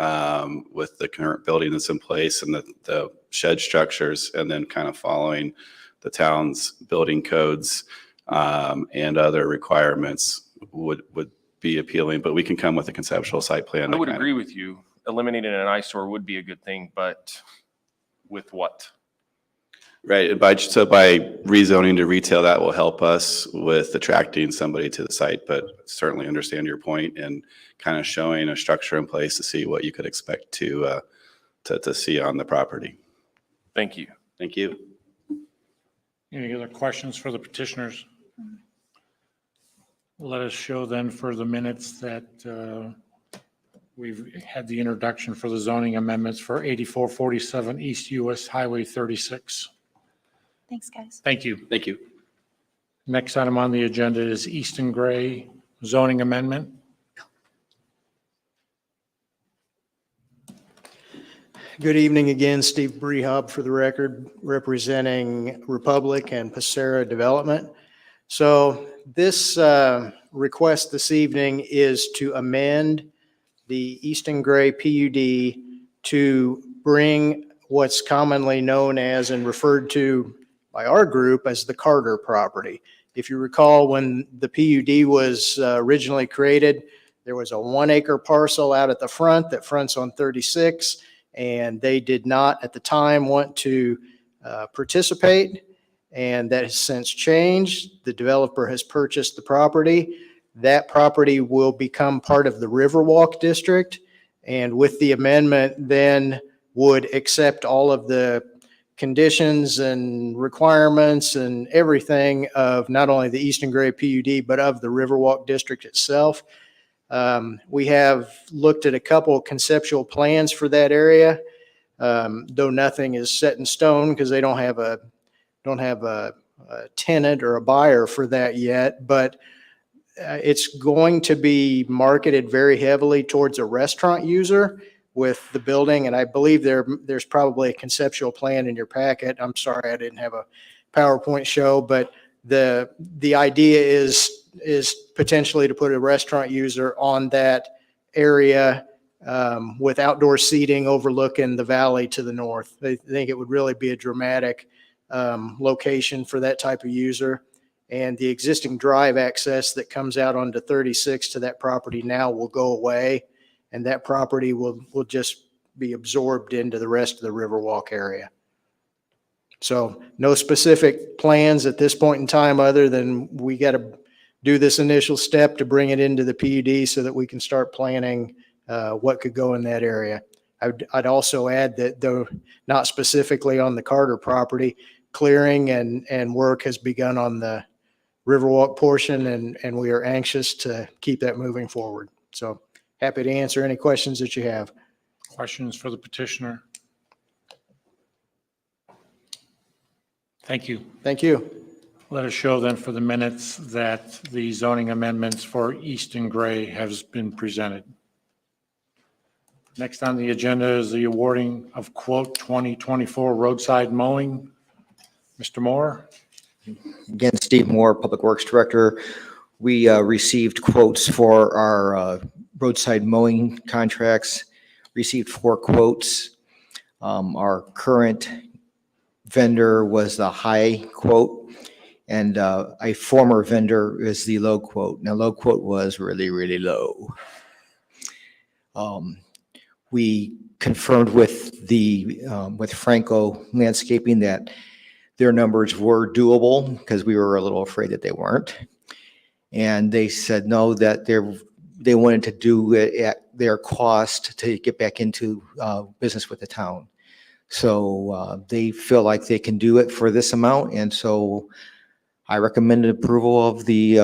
with the current building that's in place and the shed structures, and then kind of following the town's building codes and other requirements would be appealing. But we can come with a conceptual site plan. I would agree with you. Eliminating an eyesore would be a good thing, but with what? Right, and by rezoning to retail, that will help us with attracting somebody to the site, but certainly understand your point and kind of showing a structure in place to see what you could expect to see on the property. Thank you. Thank you. Any other questions for the petitioners? Let us show then for the minutes that we've had the introduction for the zoning amendments for 8447 East US Highway 36. Thanks, guys. Thank you. Thank you. Next item on the agenda is Easton Gray zoning amendment. Good evening again, Steve Brehab for the record, representing Republic and Passera Development. So this request this evening is to amend the Easton Gray PUD to bring what's commonly known as and referred to by our group as the Carter property. If you recall, when the PUD was originally created, there was a 1 acre parcel out at the front that fronts on 36, and they did not at the time want to participate, and that has since changed. The developer has purchased the property. That property will become part of the Riverwalk District, and with the amendment then would accept all of the conditions and requirements and everything of not only the Easton Gray PUD, but of the Riverwalk District itself. We have looked at a couple conceptual plans for that area, though nothing is set in stone because they don't have a tenant or a buyer for that yet. But it's going to be marketed very heavily towards a restaurant user with the building, and I believe there's probably a conceptual plan in your packet. I'm sorry I didn't have a PowerPoint show, but the idea is potentially to put a restaurant user on that area with outdoor seating overlooking the valley to the north. They think it would really be a dramatic location for that type of user. And the existing drive access that comes out onto 36 to that property now will go away, and that property will just be absorbed into the rest of the Riverwalk area. So no specific plans at this point in time other than we got to do this initial step to bring it into the PUD so that we can start planning what could go in that area. I'd also add that though not specifically on the Carter property, clearing and work has begun on the Riverwalk portion, and we are anxious to keep that moving forward. So happy to answer any questions that you have. Questions for the petitioner? Thank you. Thank you. Let us show then for the minutes that the zoning amendments for Easton Gray has been presented. Next on the agenda is the awarding of quote 2024 roadside mowing. Mr. Moore? Again, Steve Moore, Public Works Director. We received quotes for our roadside mowing contracts, received 4 quotes. Our current vendor was the high quote, and a former vendor is the low quote. Now, low quote was really, really low. We confirmed with with Franco Landscaping that their numbers were doable because we were a little afraid that they weren't. And they said no, that they wanted to do it at their cost to get back into business with the town. So they feel like they can do it for this amount. And so I recommended approval of the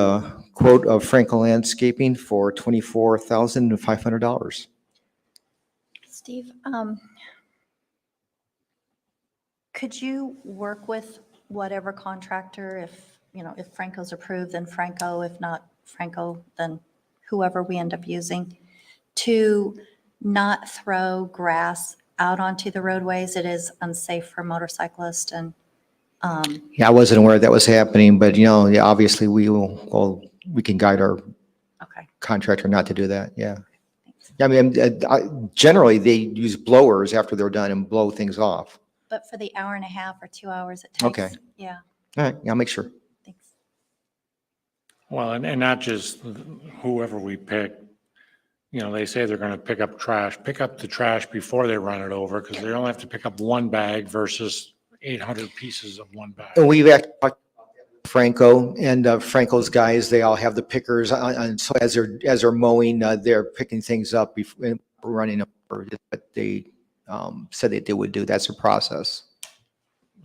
quote of Franco Landscaping for $24,500. Steve, could you work with whatever contractor, if Franco's approved, then Franco, if not Franco, then whoever we end up using, to not throw grass out onto the roadways? It is unsafe for motorcyclists and Yeah, I wasn't aware that was happening, but yeah, obviously we can guide our contractor not to do that. Yeah. I mean, generally they use blowers after they're done and blow things off. but for the hour and a half or 2 hours it takes. Okay. Yeah. All right. Yeah, I'll make sure. Well, and not just whoever we pick, they say they're going to pick up the trash before they run it over, because they only have to pick up 1 bag versus 800 pieces of one bag. And we've actually talked to Franco and Franco's guys, they all have the pickers and so as they're mowing, they're picking things up before running them. But they said that they would do. That's a process.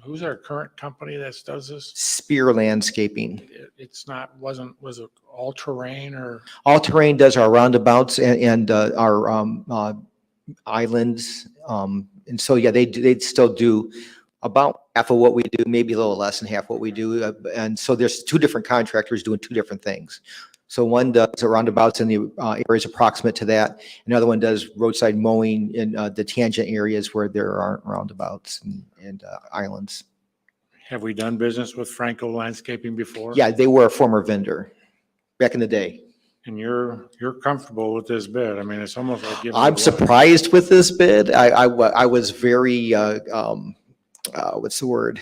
Who's our current company that does this? Spear Landscaping. It's not, was it All Terrain or? All Terrain does our roundabouts and our islands. And so, yeah, they still do about half of what we do, maybe a little less than half what we do. And so there's two different contractors doing two different things. So one does the roundabouts in the areas approximate to that. Another one does roadside mowing in the tangent areas where there aren't roundabouts and islands. Have we done business with Franco Landscaping before? Yeah, they were a former vendor back in the day. And you're comfortable with this bid? I mean, it's almost like giving. I'm surprised with this bid. I was very, what's the word?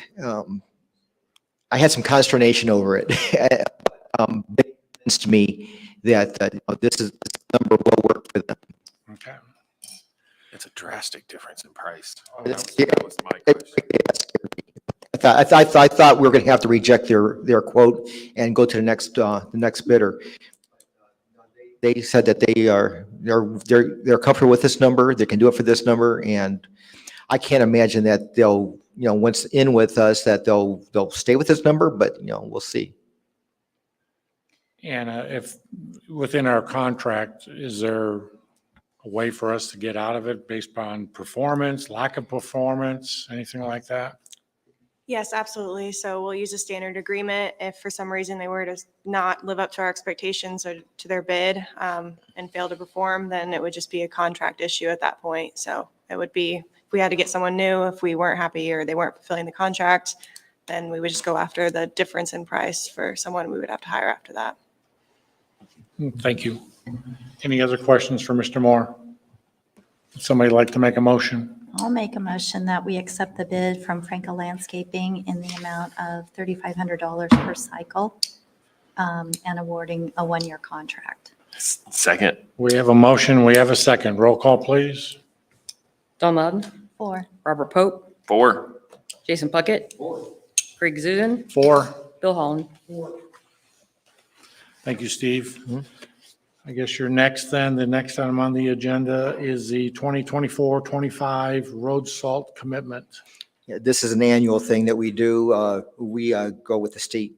I had some consternation over it. They convinced me that this number will work for them. Okay. It's a drastic difference in price. That was my question. I thought we were going to have to reject their quote and go to the next bidder. They said that they're comfortable with this number. They can do it for this number, and I can't imagine that they'll, once in with us, that they'll stay with this number. But we'll see. And if within our contract, is there a way for us to get out of it based on performance, lack of performance, anything like that? Yes, absolutely. So we'll use a standard agreement. If for some reason they were to not live up to our expectations or to their bid and fail to perform, then it would just be a contract issue at that point. So it would be, if we had to get someone new, if we weren't happy or they weren't fulfilling the contract, then we would just go after the difference in price for someone we would have to hire after that. Thank you. Any other questions for Mr. Moore? Would somebody like to make a motion? I'll make a motion that we accept the bid from Franco Landscaping in the amount of $3,500 per cycle and awarding a one-year contract. Second. We have a motion. We have a second. Roll call, please. Don Loudon. 4. Robert Pope. 4. Jason Puckett. 4. Craig Zuzan. 4. Bill Holland. Thank you, Steve. I guess you're next then. The next item on the agenda is the 2024-25 road salt commitment. Yeah, this is an annual thing that we do. We go with the state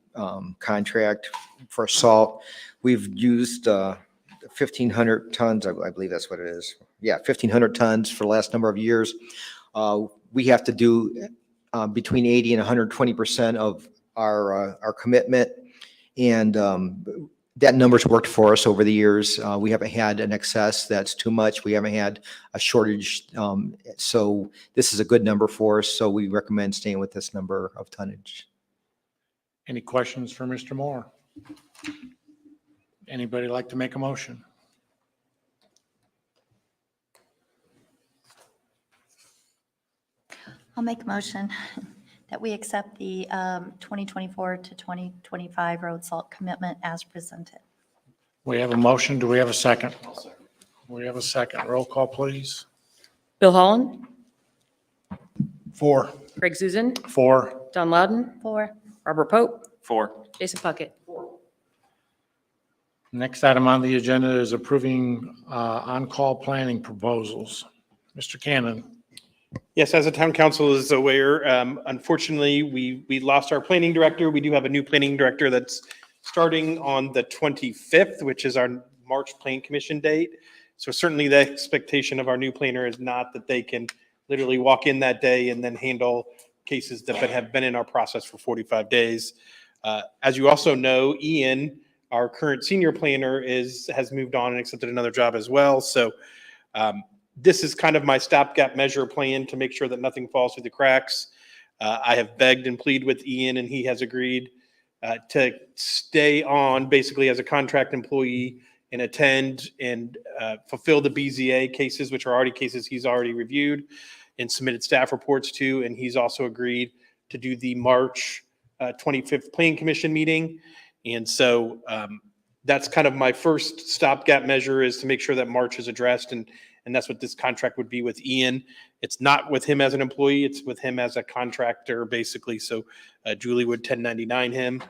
contract for salt. We've used 1,500 tons, I believe that's what it is. Yeah, 1,500 tons for the last number of years. We have to do between 80 and 120% of our commitment. And that number's worked for us over the years. We haven't had an excess that's too much. We haven't had a shortage. So this is a good number for us. So we recommend staying with this number of tonnage. Any questions for Mr. Moore? Anybody like to make a motion? I'll make a motion that we accept the 2024 to 2025 road salt commitment as presented. We have a motion. Do we have a second? We have a second. Roll call, please. Bill Holland. 4. Craig Zuzan. 4. Don Loudon. 4. Robert Pope. 4. Jason Puckett. Next item on the agenda is approving on-call planning proposals. Mr. Cannon. Yes, as the town council is aware, unfortunately, we lost our planning director. We do have a new planning director that's starting on the 25th, which is our March Plan Commission date. So certainly the expectation of our new planner is not that they can literally walk in that day and then handle cases that have been in our process for 45 days. As you also know, Ian, our current senior planner, has moved on and accepted another job as well. So this is kind of my stopgap measure plan to make sure that nothing falls through the cracks. I have begged and pleaded with Ian, and he has agreed to stay on basically as a contract employee and attend and fulfill the BZA cases, which are already cases he's already reviewed and submitted staff reports to. And he's also agreed to do the March 25th Plan Commission meeting. And so that's kind of my first stopgap measure, is to make sure that March is addressed and And that's what this contract would be with Ian. It's not with him as an employee, it's with him as a contractor, basically. So Julie would 1099 him,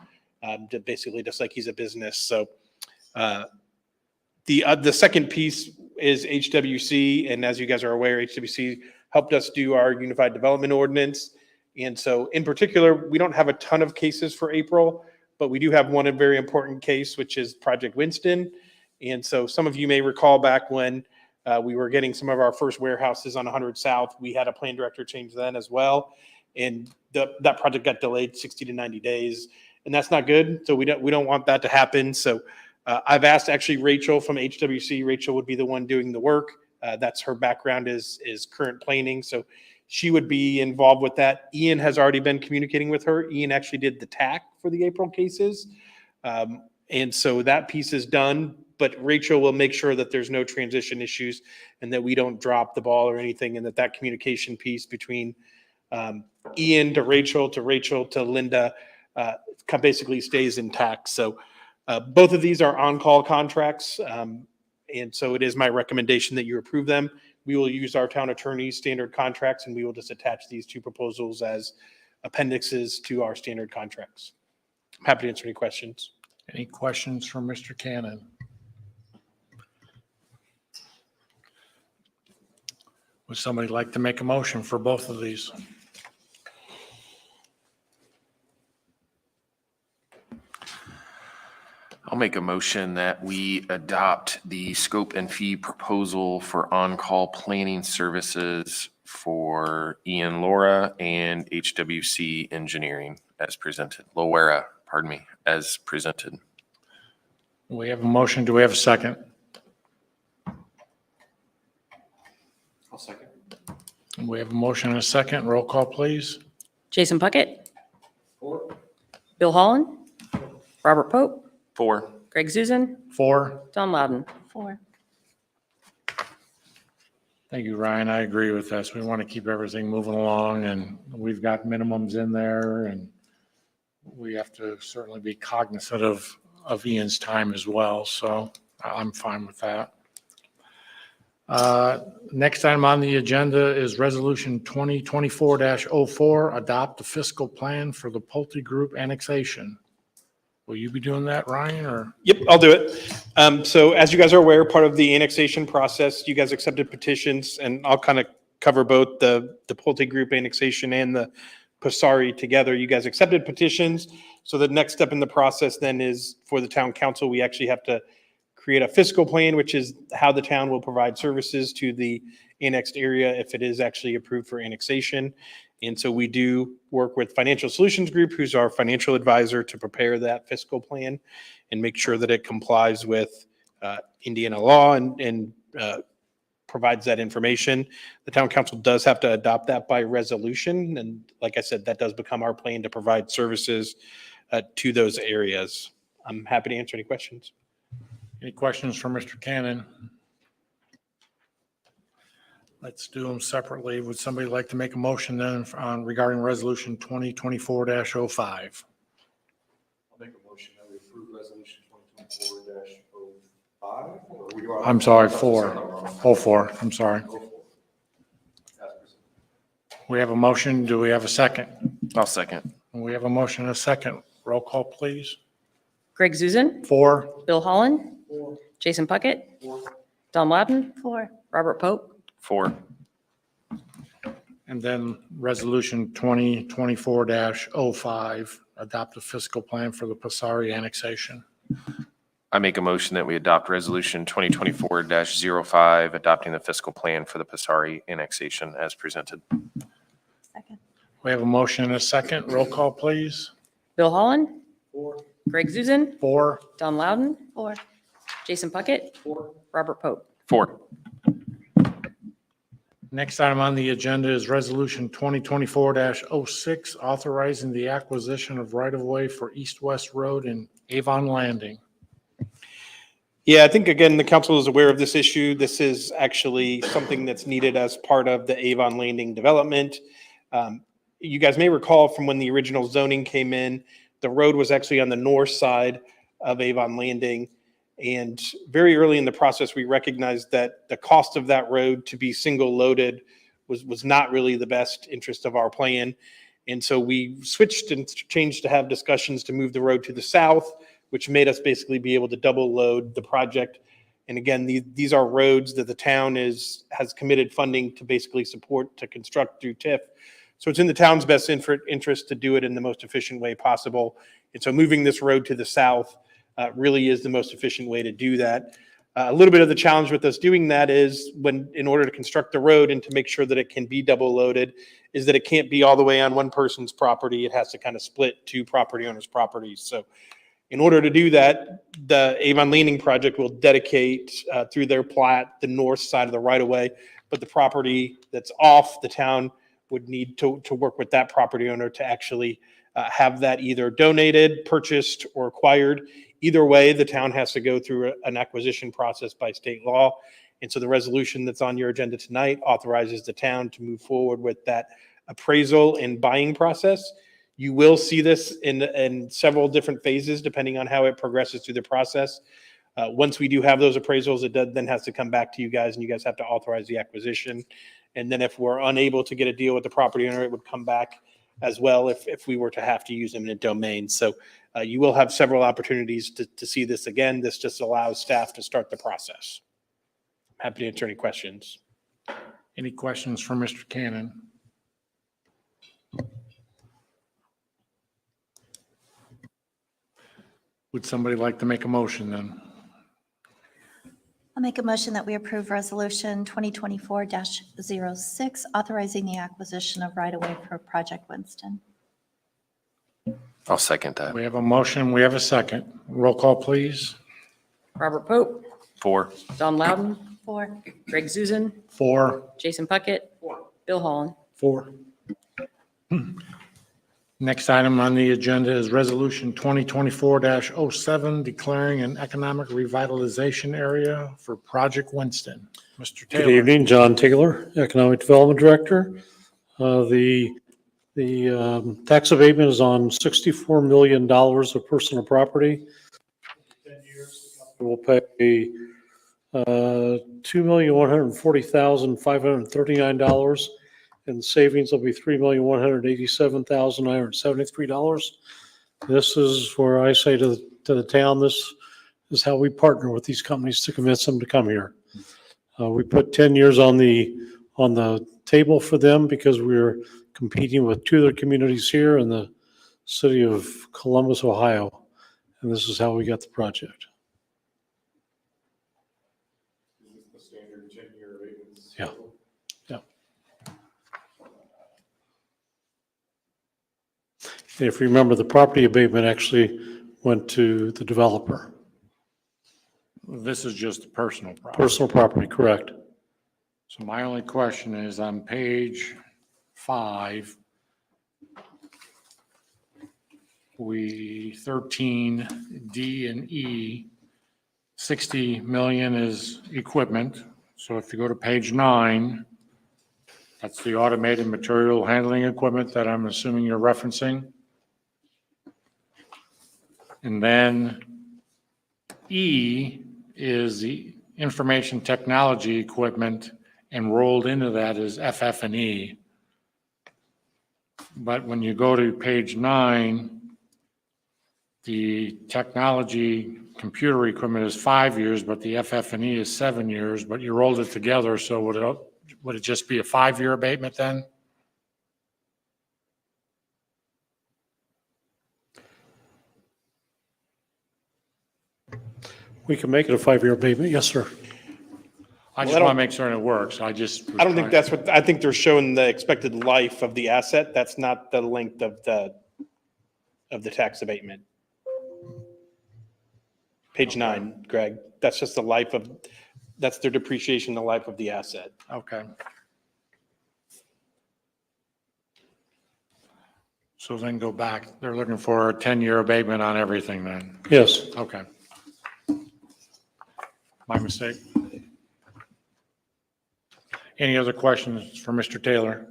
basically just like he's a business. So the second piece is HWC, and as you guys are aware, HWC helped us do our Unified Development Ordinance. And so in particular, we don't have a ton of cases for April, but we do have one very important case, which is Project Winston. And so some of you may recall back when we were getting some of our first warehouses on 100 South, we had a plan director change then as well. And that project got delayed 60 to 90 days, and that's not good. So we don't want that to happen. So I've asked actually Rachel from HWC. Rachel would be the one doing the work. That's her background is current planning. So she would be involved with that. Ian has already been communicating with her. Ian actually did the TAC for the April cases. And so that piece is done, but Rachel will make sure that there's no transition issues and that we don't drop the ball or anything, and that communication piece between Ian to Rachel to Linda basically stays intact. So both of these are on-call contracts. And so it is my recommendation that you approve them. We will use our town attorney's standard contracts, and we will just attach these two proposals as appendixes to our standard contracts. I'm happy to answer any questions. Any questions from Mr. Cannon? Would somebody like to make a motion for both of these? I'll make a motion that we adopt the scope and fee proposal for on-call planning services for Ian Laura and HWC Engineering as presented. Lowera, pardon me, as presented. We have a motion. Do we have a second? I'll second. We have a motion and a second. Roll call, please. Jason Puckett, Four. Bill Holland, Robert Pope, 4. Greg Zuzen, 4. Don Loudon. 4. Thank you, Ryan. I agree with this. We want to keep everything moving along, and we've got minimums in there, and we have to certainly be cognizant of Ian's time as well. So I'm fine with that. Next item on the agenda is Resolution 2024-04, adopt the fiscal plan for the Pulte Group annexation. Will you be doing that, Ryan, or? Yep, I'll do it. So as you guys are aware, part of the annexation process, you guys accepted petitions, and I'll kind of cover both the Pulte Group annexation and the Passari together. You guys accepted petitions. So the next step in the process then is for the town council, we actually have to create a fiscal plan, which is how the town will provide services to the annexed area if it is actually approved for annexation. And so we do work with Financial Solutions Group, who's our financial advisor, to prepare that fiscal plan and make sure that it complies with Indiana law and provides that information. The town council does have to adopt that by resolution. And like I said, that does become our plan to provide services to those areas. I'm happy to answer any questions. Any questions for Mr. Cannon? Let's do them separately. Would somebody like to make a motion then on regarding Resolution 2024-05? I'll make a motion that we approve resolution 2024-05. or we do- I'm sorry, 4. 04, I'm sorry. We have a motion. Do we have a second? I'll second. We have a motion and a second. Roll call, please. Greg Zuzen, 4. Bill Holland, Jason Puckett, Don Loudon, 4. Robert Pope, 4. And then Resolution 2024-05, adopt a fiscal plan for the Passari annexation. I make a motion that we adopt resolution 2024-05, adopting the fiscal plan for the Passari annexation as presented. Second. We have a motion and a second. Roll call, please. Bill Holland, Greg Zuzen, 4. Don Loudon, 4. Jason Puckett, Robert Pope. 4. Next item on the agenda is Resolution 2024-06, authorizing the acquisition of right-of-way for East-West Road and Avon Landing. Yeah, I think, again, the council is aware of this issue. This is actually something that's needed as part of the Avon Landing development. You guys may recall from when the original zoning came in, the road was actually on the north side of Avon Landing. And very early in the process, we recognized that the cost of that road to be single loaded was not really the best interest of our plan. And so we switched and changed to have discussions to move the road to the south, which made us basically be able to double load the project. And again, these are roads that the town has committed funding to basically support to construct through TIF. So it's in the town's best interest to do it in the most efficient way possible. And so moving this road to the south really is the most efficient way to do that. A little bit of the challenge with us doing that is in order to construct the road and to make sure that it can be double loaded, is that it can't be all the way on one person's property. It has to kind of split two property owners' properties. So in order to do that, the Avon Landing project will dedicate through their plat the north side of the right of way, but the property that's off the town would need to work with that property owner to actually have that either donated, purchased, or acquired. Either way, the town has to go through an acquisition process by state law. And so the resolution that's on your agenda tonight authorizes the town to move forward with that appraisal and buying process. You will see this in several different phases, depending on how it progresses through the process. Once we do have those appraisals, it then has to come back to you guys, and you guys have to authorize the acquisition. And then if we're unable to get a deal with the property owner, it would come back as well if we were to have to use eminent domain. So you will have several opportunities to see this again. This just allows staff to start the process. I'm happy to answer any questions. Any questions for Mr. Cannon? Would somebody like to make a motion then? I'll make a motion that we approve Resolution 2024-06, authorizing the acquisition of right-of-way for Project Winston. I'll second that. We have a motion, we have a second. Roll call, please. Robert Pope, 4. Don Loudon, 4. Greg Zuzen, 4. Jason Puckett, Bill Holland. 4. Next item on the agenda is Resolution 2024-07, declaring an economic revitalization area for Project Winston. Mr. Taylor. Good evening, John Taylor, Economic Development Director. The tax abatement is on $64 million of personal property. 10 years, the company will pay $2,140,539. And savings will be $3,187,973. This is where I say to the town, this is how we partner with these companies to convince them to come here. We put 10 years on the table for them because we're competing with two other communities here in the city of Columbus, Ohio. And this is how we got the project. The standard 10-year abatements. Yeah. If you remember, the property abatement actually went to the developer. This is just personal property. Personal property, correct. So my only question is on page 5, 13 D and E, 60 million is equipment. So if you go to page 9, that's the automated material handling equipment that I'm assuming you're referencing. And then E is the information technology equipment, and rolled into that is FF&E. But when you go to page 9, the technology computer equipment is 5 years, but the FF&E is 7 years, but you rolled it together, so would it just be a 5-year abatement then? We can make it a 5-year abatement, yes, sir. I just want to make sure it works. I don't think that's what, I think they're showing the expected life of the asset. That's not the length of the tax abatement. Page 9, Greg, that's just the life of, that's their depreciation, the life of the asset. Okay. So then go back. They're looking for a 10-year abatement on everything then? Yes. Okay. My mistake. Any other questions for Mr. Taylor?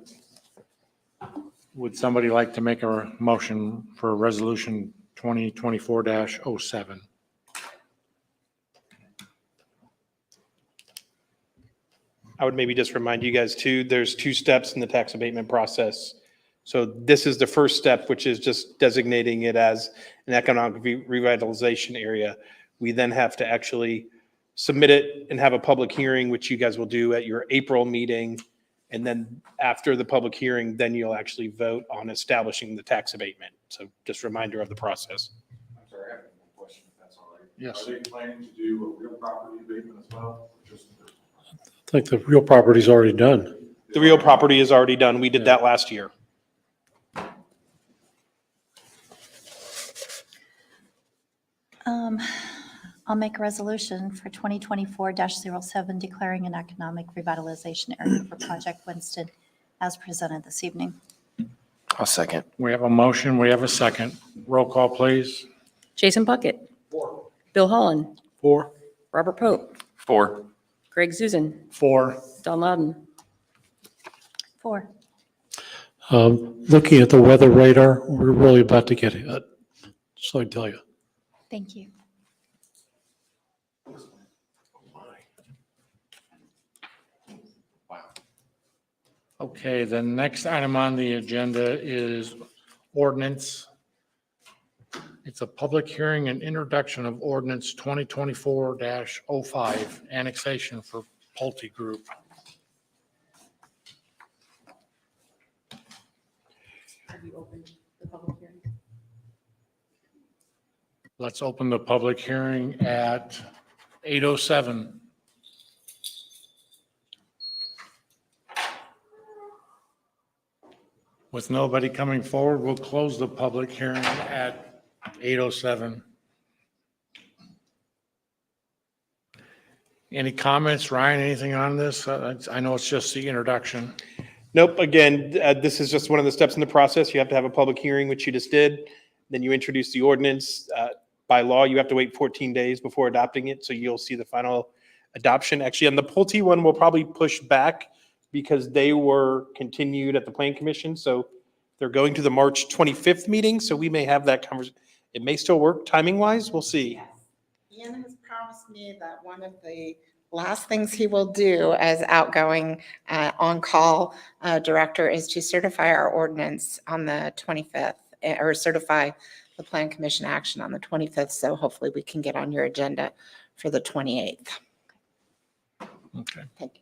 Would somebody like to make a motion for Resolution 2024-07? I would maybe just remind you guys too, there's 2 steps in the tax abatement process. So this is the first step, which is just designating it as an economic revitalization area. We then have to actually submit it and have a public hearing, which you guys will do at your April meeting. And then after the public hearing, then you'll actually vote on establishing the tax abatement. So just a reminder of the process. I'm sorry, I have one question, if that's all right. Yes. Are they planning to do a real property abatement as well? Or just I think the real property's already done. The real property is already done. We did that last year. I'll make a resolution for 2024-07 declaring an economic revitalization area for Project Winston as presented this evening. I'll second. We have a motion, we have a second. Roll call, please. Jason Puckett. Bill Holland. 4. Robert Pope. 4. Greg Zuzen. 4. Don Loudon. 4. Looking at the weather radar, we're really about to get hit. So I can tell you. Thank you. Okay, the next item on the agenda is ordinance. It's a public hearing and introduction of ordinance 2024-05, annexation for Pulte Group. Have you opened the public hearing? Let's open the public hearing at 8:07. With nobody coming forward, we'll close the public hearing at 8:07. Any comments, Ryan, anything on this? I know it's just the introduction. Nope. Again, this is just one of the steps in the process. You have to have a public hearing, which you just did. Then you introduce the ordinance. By law, you have to wait 14 days before adopting it. So you'll see the final adoption. Actually, on the Pulte one, we'll probably push back because they were continued at the Plan Commission. So they're going to the March 25th meeting. So we may have that conversation. It may still work timing wise. We'll see. Ian has promised me that one of the last things he will do as outgoing on-call director is to certify our ordinance on the 25th, or certify the Plan Commission action on the 25th. So hopefully we can get on your agenda for the 28th. Okay. Thank you.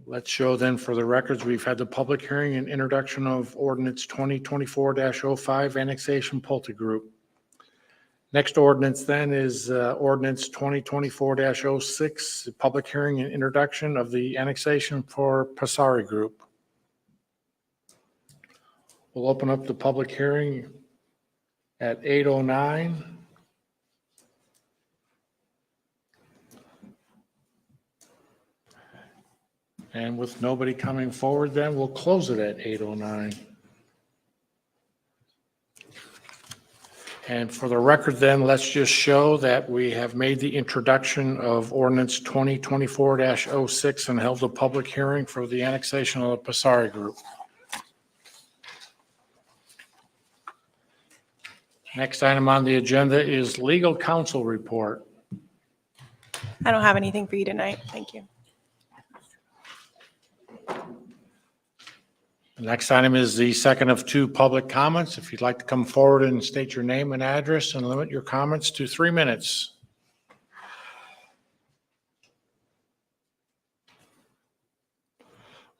Let's show then for the records, we've had the public hearing and introduction of ordinance 2024-05, annexation Pulte Group. Next ordinance then is ordinance 2024-06, the public hearing and introduction of the annexation for Passari Group. We'll open up the public hearing at 8:09. And with nobody coming forward, then we'll close it at 8:09. And for the record then, let's just show that we have made the introduction of ordinance 2024-06 and held a public hearing for the annexation of the Passari Group. Next item on the agenda is legal counsel report. I don't have anything for you tonight. Thank you. The next item is the second of 2 public comments. If you'd like to come forward and state your name and address and limit your comments to 3 minutes.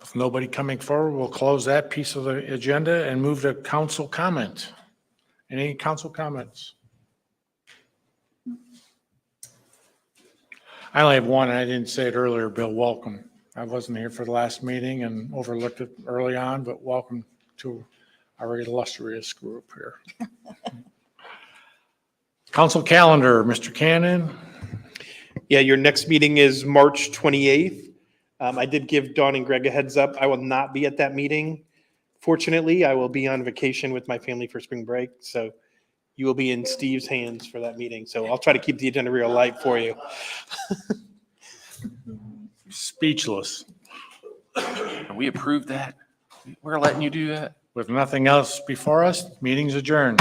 With nobody coming forward, we'll close that piece of the agenda and move to council comment. Any council comments? I only have one, and I didn't say it earlier. Bill, welcome. I wasn't here for the last meeting and overlooked it early on, but welcome to our illustrious group here. Council calendar, Mr. Cannon. Yeah, your next meeting is March 28th. I did give Dawn and Greg a heads up. I will not be at that meeting. Fortunately, I will be on vacation with my family for spring break, so you will be in Steve's hands for that meeting. So I'll try to keep the agenda real light for you. Speechless. We approved that. We're letting you do that. With nothing else before us, meeting's adjourned.